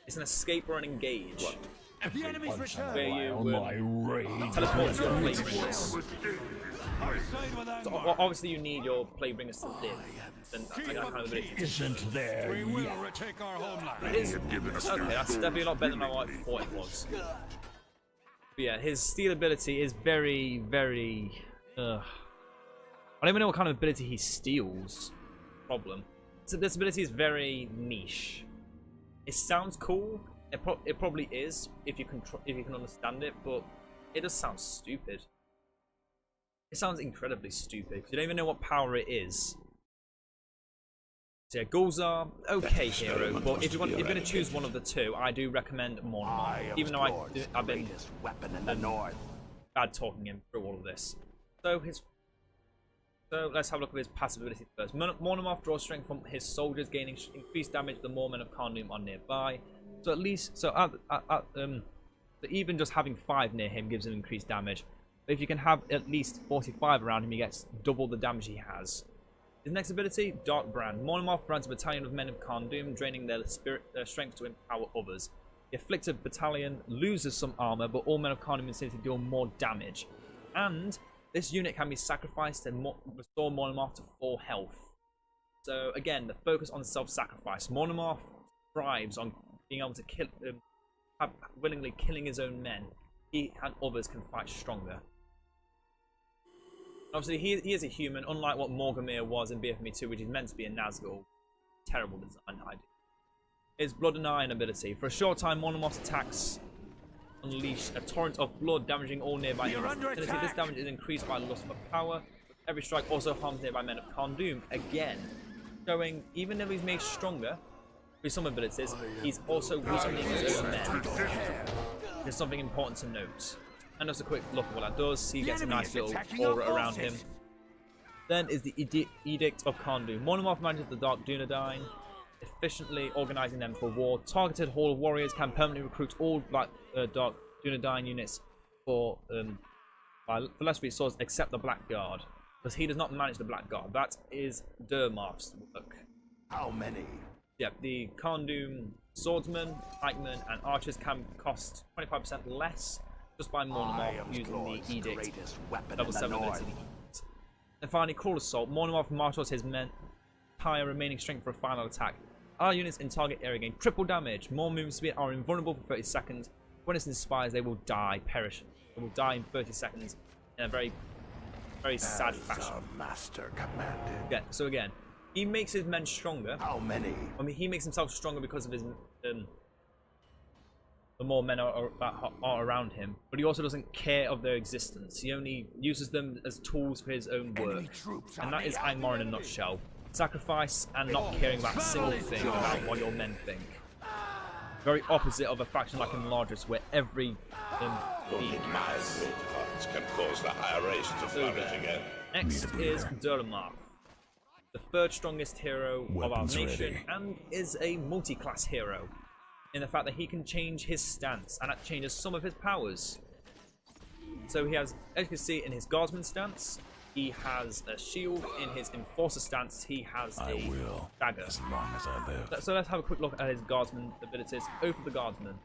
It's an escape or an engage. The enemy's return. Where you teleport to your plague bringers. So obviously you need your plague bringers to live. Then that kind of ability. Isn't there We will yet? retake our homeland. It is. Okay, that's definitely a lot better than I thought it was. But yeah, his steal ability is very, very. I don't even know what kind of ability he steals. Problem. So this ability is very niche. It sounds cool. It probably is if you can understand it, but it does sound stupid. It sounds incredibly stupid. You don't even know what power it is. So yeah, Gulzar, okay hero, but if you're going to choose one of the 2, I do recommend Monomorph, even though I've been bad talking him through all of this. So let's have a look at his passive ability first. Monomorph draws strength from his soldiers, gaining increased damage the more men of Kharnum are nearby. So at least, even just having 5 near him gives him increased damage. But if you can have at least 45 around him, he gets double the damage he has. His next ability, Dark Brand. Monomorph brands a battalion of men of Kharndoom, draining their strength to empower others. The afflicted battalion loses some armor, but all men of Kharndoom instantly deal more damage. And this unit can be sacrificed and restore Monomorph to full health. So again, the focus on self-sacrifice. Monomorph thrives on being able to kill, willingly killing his own men. He and others can fight stronger. Obviously, he is a human, unlike what Morgamir was in BFME 2, which is meant to be a Nazgul. Terrible design idea. His Blood and Iron ability. For a short time, Monomorph's attacks unleash a torrent of blood, damaging all nearby enemies. This damage is increased by lust for power. Every strike also harms nearby men of Kharndoom. Again, showing even though he's made stronger with some abilities, he's also weakening his own men. There's something important to note. And just a quick look at what that does. He gets a nice little aura around him. Then is the Edict of Kharndoom. Monomorph manages the Dark Dunedain, efficiently organizing them for war. Targeted Hall of Warriors can permanently recruit all Dark Dunedain units for less resources except the Black Guard, because he does not manage the Black Guard. That is Durmarth's work. How many? Yep, the Kharndoom swordsmen, pikemen, and archers can cost 25% less just by Monomorph using the Edict. Level 7 ability. And finally, Cruel Assault. Monomorph marshals his men, entire remaining strength for a final attack. Our units in target area gain triple damage. More movement speed, are invulnerable for 30 seconds. When it's inspired, they will die, perish. They will die in 30 seconds in a very, very sad fashion. Master commanded. Yeah, so again, he makes his men stronger. How many? I mean, he makes himself stronger because of his the more men are around him, but he also doesn't care of their existence. He only uses them as tools for his own work, and that is Angmar in a nutshell. Sacrifice and not caring about a single thing about what your men think. Very opposite of a faction like Enlargers, where every Only my parts can cause the higher race to flourish again. Next is Durmarth, the third strongest hero of our nation, and is a multi-class hero in the fact that he can change his stance, and that changes some of his powers. So he has, as you can see in his Guardsman stance, he has a shield. In his Enforcer stance, he has a dagger. As long as I live. So let's have a quick look at his Guardsman abilities. Oath of the Guardsman.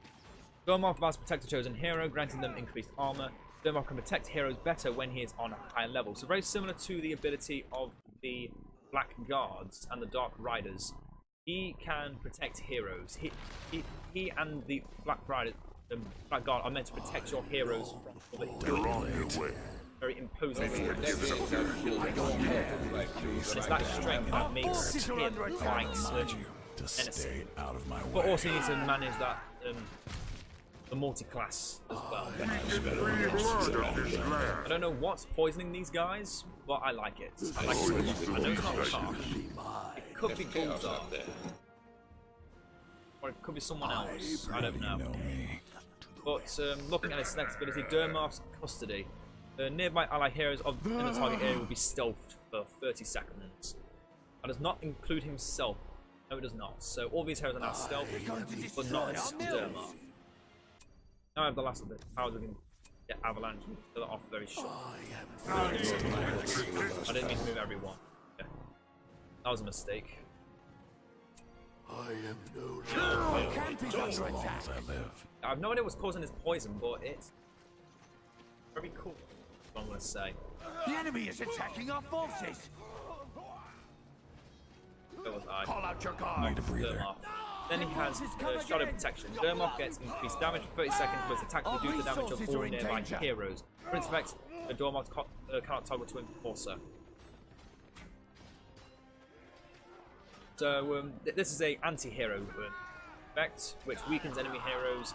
Durmarth vows to protect a chosen hero, granting them increased armor. Durmarth can protect heroes better when he is on a higher level. So very similar to the ability of the Black Guards and the Dark Riders. He can protect heroes. He and the Black Guard are meant to protect your heroes from other heroes. Very imposing. And it's that strength that makes him fight Stay out of my way. but also you need to manage that the multi-class as well. I don't know what's poisoning these guys, but I like it. I like it. I know it's not harsh. It could be Gulzar. Or it could be someone else. I don't know. But looking at his next ability, Durmarth's Custody. The nearby ally heroes in the target area will be stealthed for 30 seconds. That does not include himself. No, it does not. So all these heroes are now stealth, but not Durmarth. Now I have the last of it. How do we get Avalanche and fill it off very short? I didn't mean to move everyone. Yeah. That was a mistake. I am no longer. As long as I live. I have no idea what's causing this poison, but it's very cool. That's what I'm going to say. The enemy is attacking our forces. That was I. Call out your guard. Need a breather. Durmarth. Then he has Shadow Protection. Durmarth gets increased damage for 30 seconds, but his attack will reduce the damage of all nearby heroes. For its effects, Durmarth cannot toggle to Enforcer. So this is a anti-hero effect, which weakens enemy heroes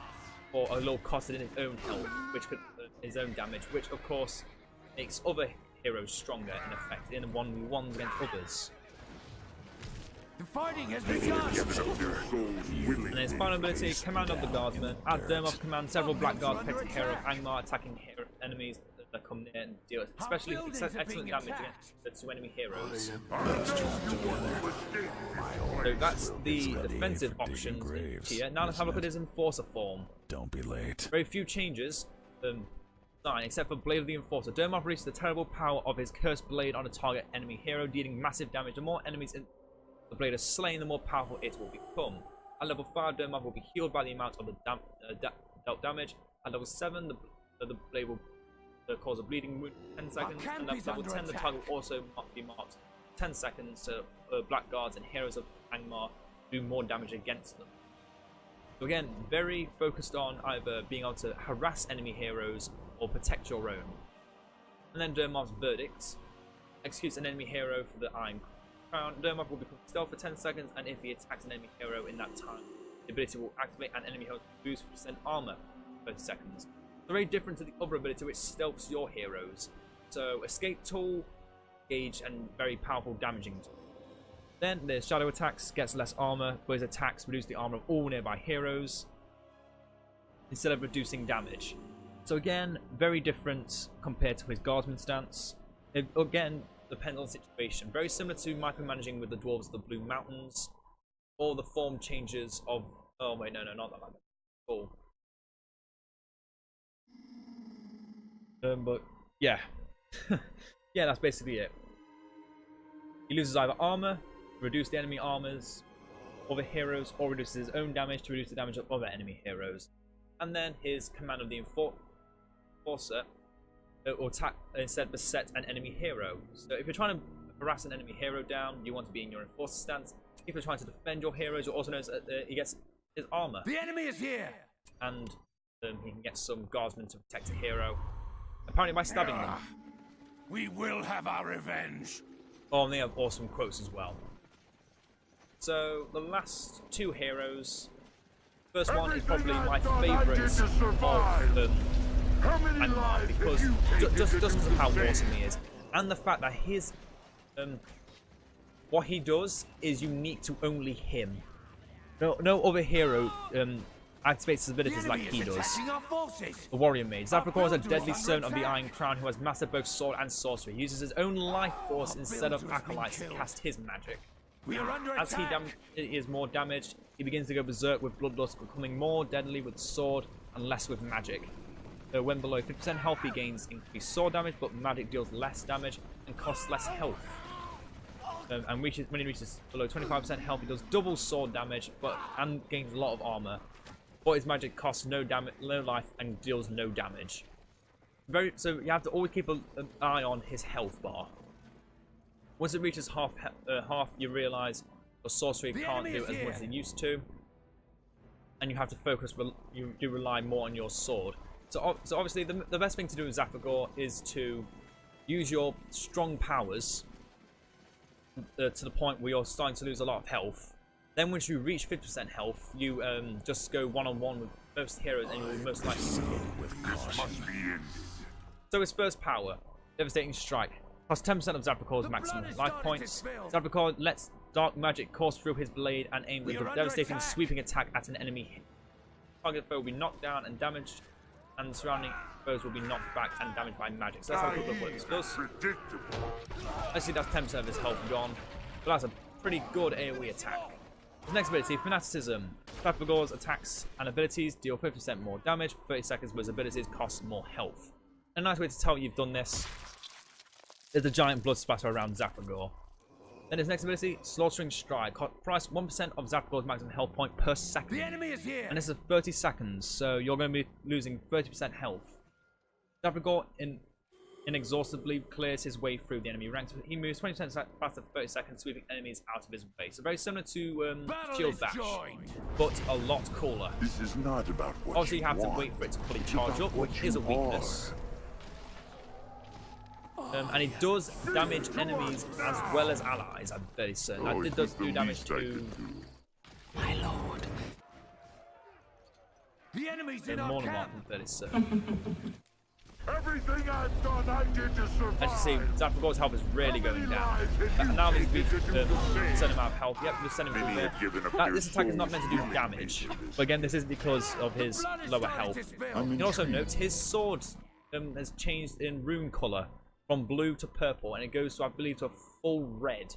for a low cost in his own health, which could his own damage, which of course makes other heroes stronger in effect in 1v1s against others. The fighting has begun. And his final ability, Command of the Guardsman. Add Durmarth's command several Black Guards protect hero of Angmar, attacking enemies that come near and deal especially excellent damage to enemy heroes. So that's the defensive options here. Now let's have a look at his Enforcer form. Don't be late. Very few changes. 9, except for Blade of the Enforcer. Dermoth releases the terrible power of his cursed blade on a target enemy hero, dealing massive damage. The more enemies in the blade are slain, the more powerful it will become. At level 5, Dermoth will be healed by the amount of the dealt damage. At level 7, the blade will cause a bleeding wound for 10 seconds. And at level 10, the target will also be marked 10 seconds, so blackguards and heroes of Angmar do more damage against them. So again, very focused on either being able to harass enemy heroes or protect your own. And then Dermoth's verdict. Executes an enemy hero for the Iron Crown. Dermoth will become stealth for 10 seconds, and if he attacks an enemy hero in that time, the ability will activate and enemy heroes boost percent armor for 30 seconds. So very different to the other ability which stealths your heroes. So escape tool, gauge, and very powerful damaging tool. Then there's shadow attacks, gets less armor, but his attacks reduce the armor of all nearby heroes instead of reducing damage. So again, very different compared to his guardsman stance. It again depends on the situation. Very similar to micromanaging with the dwarves of the Blue Mountains, or the form changes of. Oh wait, no, not that like that. Cool. But yeah, yeah, that's basically it. He loses either armor, reduce the enemy armors of the heroes, or reduces his own damage to reduce the damage of other enemy heroes. And then his command of the Enforcer will attack instead beset an enemy hero. So if you're trying to harass an enemy hero down, you want to be in your Enforcer stance. If you're trying to defend your heroes, you also notice that he gets his armor. The enemy is here! And he can get some guardsmen to protect a hero. Apparently by stabbing them. We will have our revenge! Oh, and they have awesome quotes as well. So, the last two heroes. First one is probably my favourite of them. Angmar, because just because of how awesome he is. And the fact that his what he does is unique to only him. No other hero activates his abilities like he does. The Warrior Mage. Zaphrakor is a deadly servant of the Iron Crown who has mastered both sword and sorcery. He uses his own life force instead of acolytes to cast his magic. As he is more damaged, he begins to go berserk with bloodlust, becoming more deadly with sword and less with magic. When below 50% health, he gains increased sword damage, but magic deals less damage and costs less health. And when he reaches below 25% health, he does double sword damage, and gains a lot of armor. But his magic costs no life, and deals no damage. So you have to always keep an eye on his health bar. Once it reaches half, you realise your sorcery can't do as much as it used to, and you have to focus. You do rely more on your sword. So obviously, the best thing to do with Zaphrakor is to use your strong powers to the point where you're starting to lose a lot of health. Then once you reach 50% health, you just go one-on-one with most heroes, and you will most likely win. So his first power, Devastating Strike, costs 10% of Zaphrakor's maximum life points. Zaphrakor lets dark magic course through his blade and aims a devastating sweeping attack at an enemy. Target foe will be knocked down and damaged, and surrounding foes will be knocked back and damaged by magic. So that's how quick look what this does. Let's see, that's 10% of his health gone, but that's a pretty good AoE attack. His next ability, Fanaticism. Zaphrakor's attacks and abilities deal 50% more damage for 30 seconds, but his abilities cost more health. And a nice way to tell you've done this is a giant blood splatter around Zaphrakor. Then his next ability, Slaughtering Stride. Price 1% of Zaphrakor's maximum health point per second. The enemy is here. And this is 30 seconds, so you're going to be losing 30% health. Zaphrakor inexhaustibly clears his way through the enemy ranks. He moves 20% faster for 30 seconds, sweeping enemies out of his way. So very similar to Shield Bash, but a lot cooler. This is not about what obviously you have to wait for it to fully charge up, which is a weakness. And it does damage enemies as well as allies, I'm very certain. It does do damage to My lord. The enemy's in our Mornemont, camp. I'm very certain. Everything I've done, I did to survive. As you see, Zaphrakor's health is really going down. Now that he's reached a certain amount of health, yep, we're sending him through. This attack is not meant to do damage, but again, this is because of his lower health. You can also note his sword has changed in rune colour from blue to purple, and it goes to, I believe, to a full red.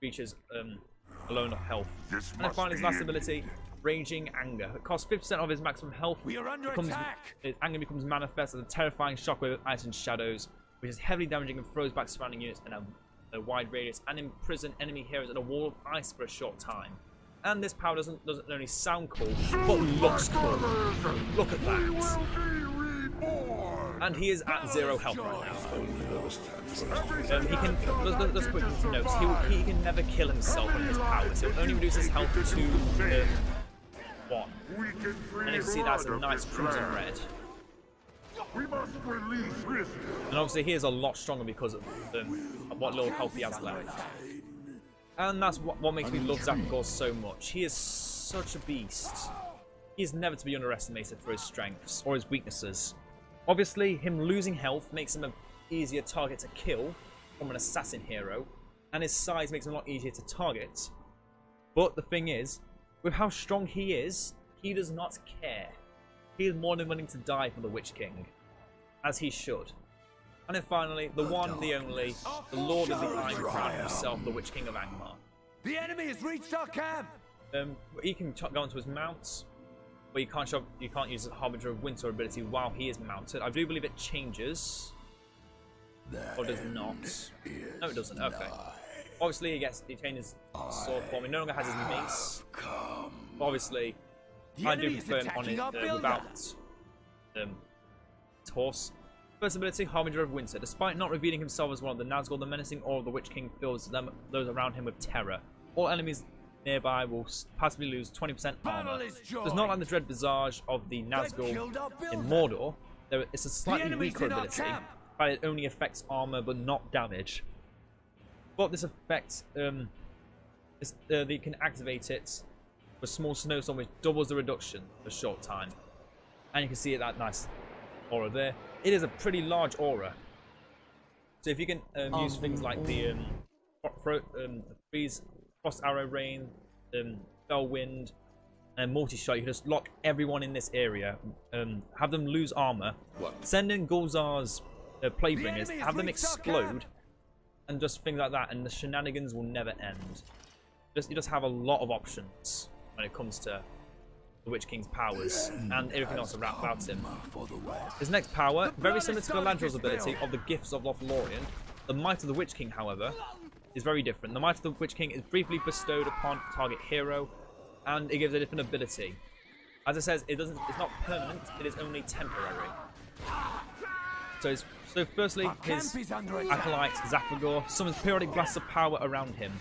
Reaches a low enough health. And then finally, his last ability, Raging Anger. It costs 50% of his maximum health. We are under attack. His anger becomes manifest as a terrifying shockwave of ice and shadows, which is heavily damaging and throws back surrounding units in a wide radius and imprison enemy heroes in a wall of ice for a short time. And this power doesn't only sound cool, but looks cool. Look at that. And he is at 0 health right now. He can. Let's quick notes. He can never kill himself on his powers. He'll only reduce his health to 1. And you can see that's a nice crimson red. And obviously he is a lot stronger because of what little health he has left. And that's what makes me love Zapagor so much. He is such a beast. He is never to be underestimated for his strengths or his weaknesses. Obviously, him losing health makes him an easier target to kill from an assassin hero, and his size makes him a lot easier to target. But the thing is, with how strong he is, he does not care. He is more than willing to die for the Witch King, as he should. And then finally, the one, the only, the Lord of the Iron Crown himself, the Witch King of Angmar. The enemy has reached our camp. He can go onto his mount, but you can't use the Harbinger of Winter ability while he is mounted. I do believe it changes, or does it not? No, it doesn't. Okay. Obviously, he changes sword form. He no longer has his mace. But obviously, I do prefer him on it without horse. First ability, Harbinger of Winter. Despite not revealing himself as one of the Nazgul, the menacing aura of the Witch King fills those around him with terror. All enemies nearby will passively lose 20% armor. Does not like the dread visage of the Nazgul in Mordor. It's a slightly weaker ability, but it only affects armor but not damage. But this affects, they can activate it with a small snowstorm which doubles the reduction for a short time. And you can see that nice aura there. It is a pretty large aura. So if you can use things like the freeze, frost arrow rain, fell wind, and multi-shot, you can just lock everyone in this area, have them lose armor, send in Gulzar's Playbringers, have them explode, and just things like that, and the shenanigans will never end. You just have a lot of options when it comes to the Witch King's powers and everything else about him. His next power, very similar to Galadriel's ability of the Gifts of Lothlorien. The Might of the Witch King, however, is very different. The Might of the Witch King is briefly bestowed upon target hero, and it gives a different ability. As it says, it's not permanent, it is only temporary. So firstly, his acolyte, Zapagor, summons periodic blasts of power around him.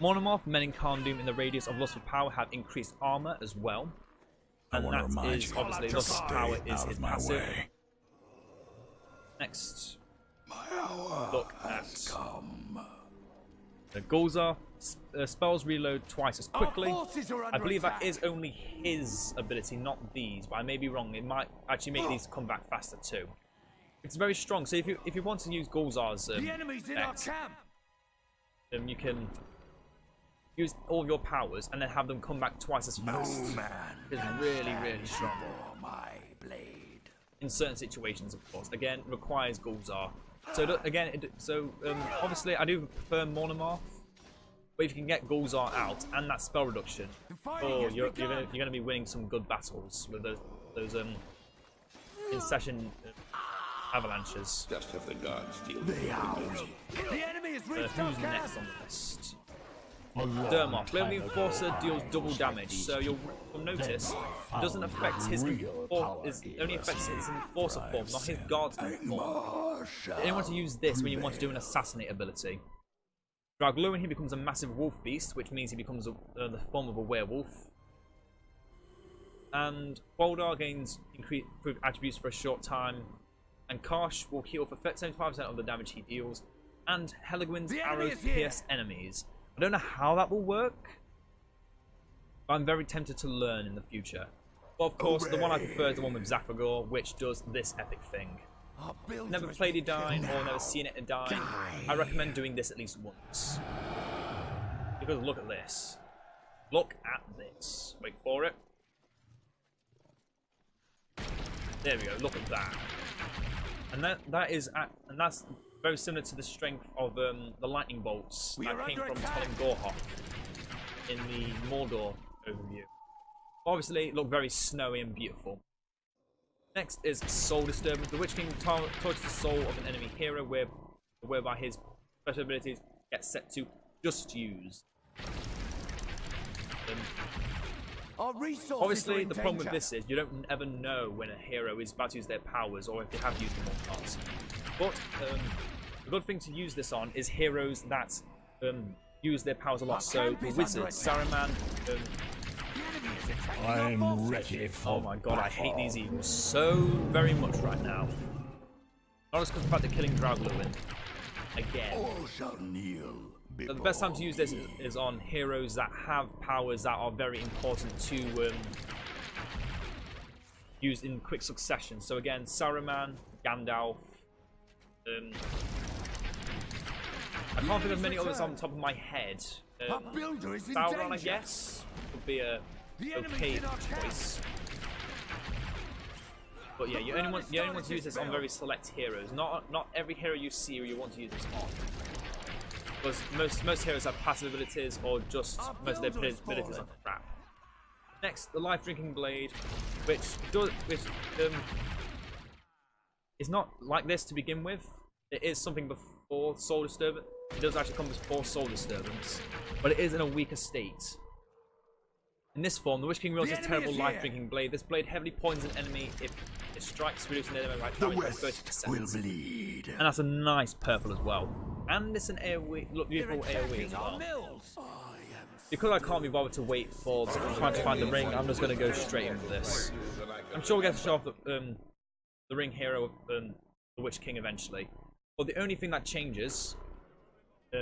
Monomorph, men in Karndum in the radius of Lust of Power have increased armor as well. And that is obviously Lust of Power is his passive. Next, look at the Gulzar. Spells reload twice as quickly. I believe that is only his ability, not these, but I may be wrong. It might actually make these come back faster too. It's very strong. So if you want to use Gulzar's effect, you can use all of your powers and then have them come back twice as fast. It's really, really strong. In certain situations, of course. Again, requires Gulzar. So obviously, I do prefer Monomorph, but if you can get Gulzar out and that spell reduction, you're going to be winning some good battles with those in session avalanches. Just have the gods deal with The enemy is who's next on the list? Dermoth. Flaming Enforcer deals double damage, so you'll notice it doesn't affect his only affects his Enforcer form, not his Guardsman form. You only want to use this when you want to do an Assassinate ability. Dragluin, he becomes a massive wolf beast, which means he becomes the form of a werewolf. And Boldar gains improved attributes for a short time. And Karsh will heal for 75% of the damage he deals. And Helagwin's arrows pierce enemies. I don't know how that will work, but I'm very tempted to learn in the future. But of course, the one I prefer is the one with Zapagor, which does this epic thing. Never played Edain or never seen it Edain. I recommend doing this at least once. Because look at this. Look at this. Wait for it. There we go. Look at that. And that's very similar to the strength of the lightning bolts that came from Gorhok in the Mordor overview. Obviously, look very snowy and beautiful. Next is Soul Disturbance. The Witch King touches the soul of an enemy hero, whereby his special abilities get set to just use. Obviously, the problem with this is you don't ever know when a hero is about to use their powers or if they have used them or not. But the good thing to use this on is heroes that use their powers a lot. So the wizard, Saruman. I'm ready for Oh my god, I hate these eagles so very much right now. Not just because of the fact they're killing Dragluin again. All shall kneel. So the best time to use this is on heroes that have powers that are very important to use in quick succession. So again, Saruman, Gandalf. I can't think of many others on the top of my head. Sauron, I guess, would be a okay choice. But yeah, you only want to use this on very select heroes. Not every hero you see you want to use this on. Because most heroes have passive abilities, or just most of their abilities are crap. Next, the Life Drinking Blade, which is not like this to begin with. It is something before Soul Disturbance. It does actually come before Soul Disturbance, but it is in a weaker state. In this form, the Witch King wields his terrible Life Drinking Blade. This blade heavily poisons an enemy if it strikes, reducing their damage by 30%. Will bleed. And that's a nice purple as well. And it's an AoE, look, beautiful AoE as well. Because I can't be bothered to wait for trying to find the ring, I'm just going to go straight into this. I'm sure we'll get to show off the ring hero of the Witch King eventually. But the only thing that changes,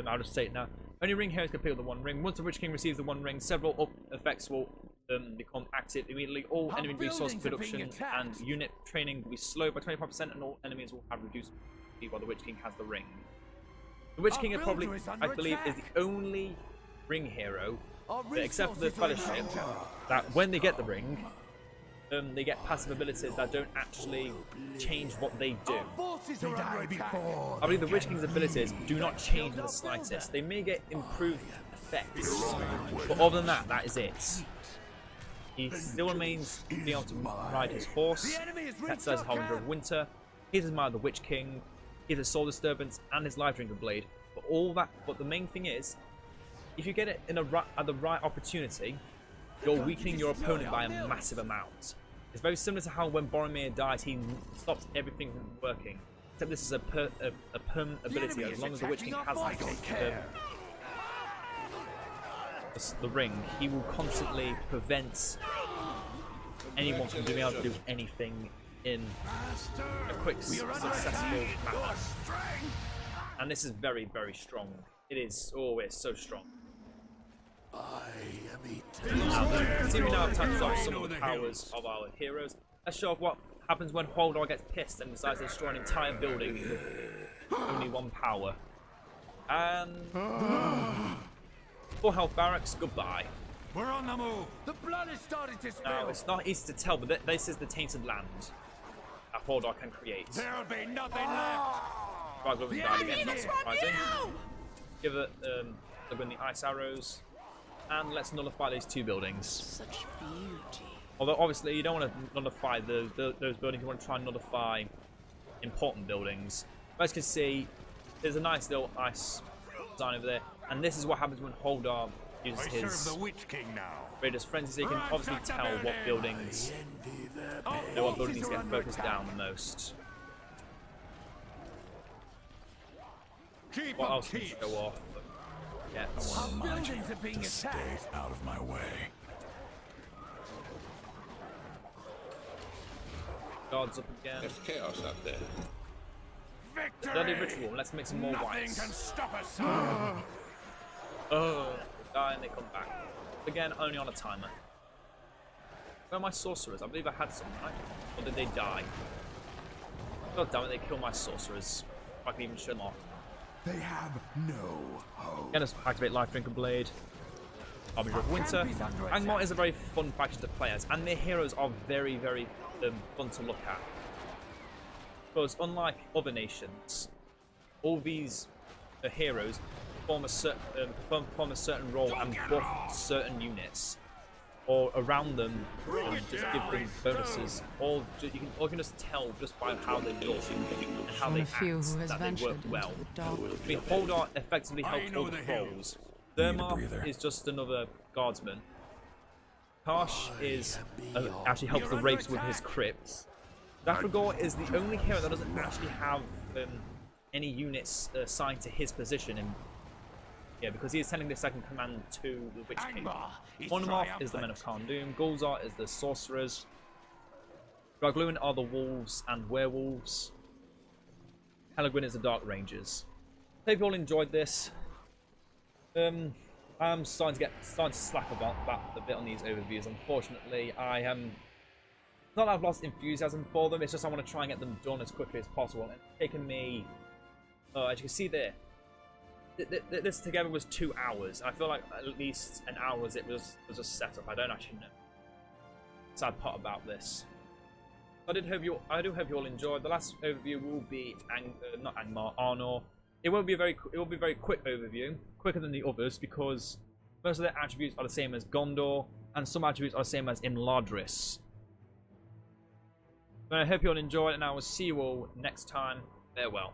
I'll just say it now. Only ring heroes can pick up the one ring. Once the Witch King receives the one ring, several effects will become active immediately. All enemy resource production and unit training will be slowed by 25%, and all enemies will have reduced speed while the Witch King has the ring. The Witch King probably, I believe, is the only ring hero, except for the Fellowship, that when they get the ring, they get passive abilities that don't actually change what they do. I believe the Witch King's abilities do not change in the slightest. They may get improved effects, but other than that, that is it. He still remains being able to ride his horse. That's as Harbinger of Winter. He has admired the Witch King. He has a Soul Disturbance and his Life Drinking Blade. But all that. But the main thing is, if you get it in at the right opportunity, you're weakening your opponent by a massive amount. It's very similar to how when Boromir died, he stopped everything from working. Except this is a permanent ability. As long as the Witch King has the ring, he will constantly prevent anyone from being able to do anything in a quick, successful manner. And this is very, very strong. It is always so strong. See, we now have touched on some of the powers of our heroes. Let's show off what happens when Holdor gets pissed and decides to destroy an entire building with only one power. And full health barracks, goodbye. We're on the move. The blood has started to spill. Now, it's not easy to tell, but this is the tainted land that Holdor can create. There'll be nothing left. Dragluin died again, not surprising. Give it look in the ice arrows. And let's nullify these two buildings. Such beauty. Although obviously you don't want to nullify those buildings, you want to try and nullify important buildings. But as you can see, there's a nice little ice design over there. And this is what happens when Holdar uses his Raiders Frenzy, so you can obviously tell what buildings get focused down the most. What else can you show off? Yeah. Buildings are being Stay attacked. out of my way. Guards up again. There's chaos out there. Bloody ritual. Let's make some more Nothing whites. can stop us. Oh, they die and they come back. Again, only on a timer. Where are my sorcerers? I believe I had some, right? Or did they die? God damn it, they killed my sorcerers. If I can even show them off. They have no hope. Again, let's activate Life Drinker Blade. Harbinger of Winter. Angmar is a very fun faction to play as, and their heroes are very, very fun to look at. Because unlike other nations, all these heroes perform a certain role and buff certain units. or around them, and just give them bonuses, or you can just tell just by how they look and how they act that they work well. I mean, Holdart effectively helps all the trolls. Thermarth is just another guardsman. Karsh is actually helps the Wraiths with his crypts. Dafragor is the only hero that doesn't actually have any units assigned to his position, and yeah, because he is sending the second command to the Witch King. Monomarth is the Men of Kharndoom. Gulzar is the Sorcerers. Dragluin are the Wolves and Werewolves. Helagrin is the Dark Rangers. Hope you all enjoyed this. I'm starting to slack about that a bit on these overviews. Unfortunately, not that I've lost enthusiasm for them. It's just I want to try and get them done as quickly as possible. And it's taken me, as you can see there, this together was 2 hours. I feel like at least an hour was a setup. I don't actually know. Sad part about this. I do hope you all enjoyed. The last overview will be not Angmar, Arnor. It will be a very quick overview, quicker than the others, because most of their attributes are the same as Gondor, and some attributes are the same as in Ladris. But I hope you all enjoyed, and I will see you all next time. Farewell.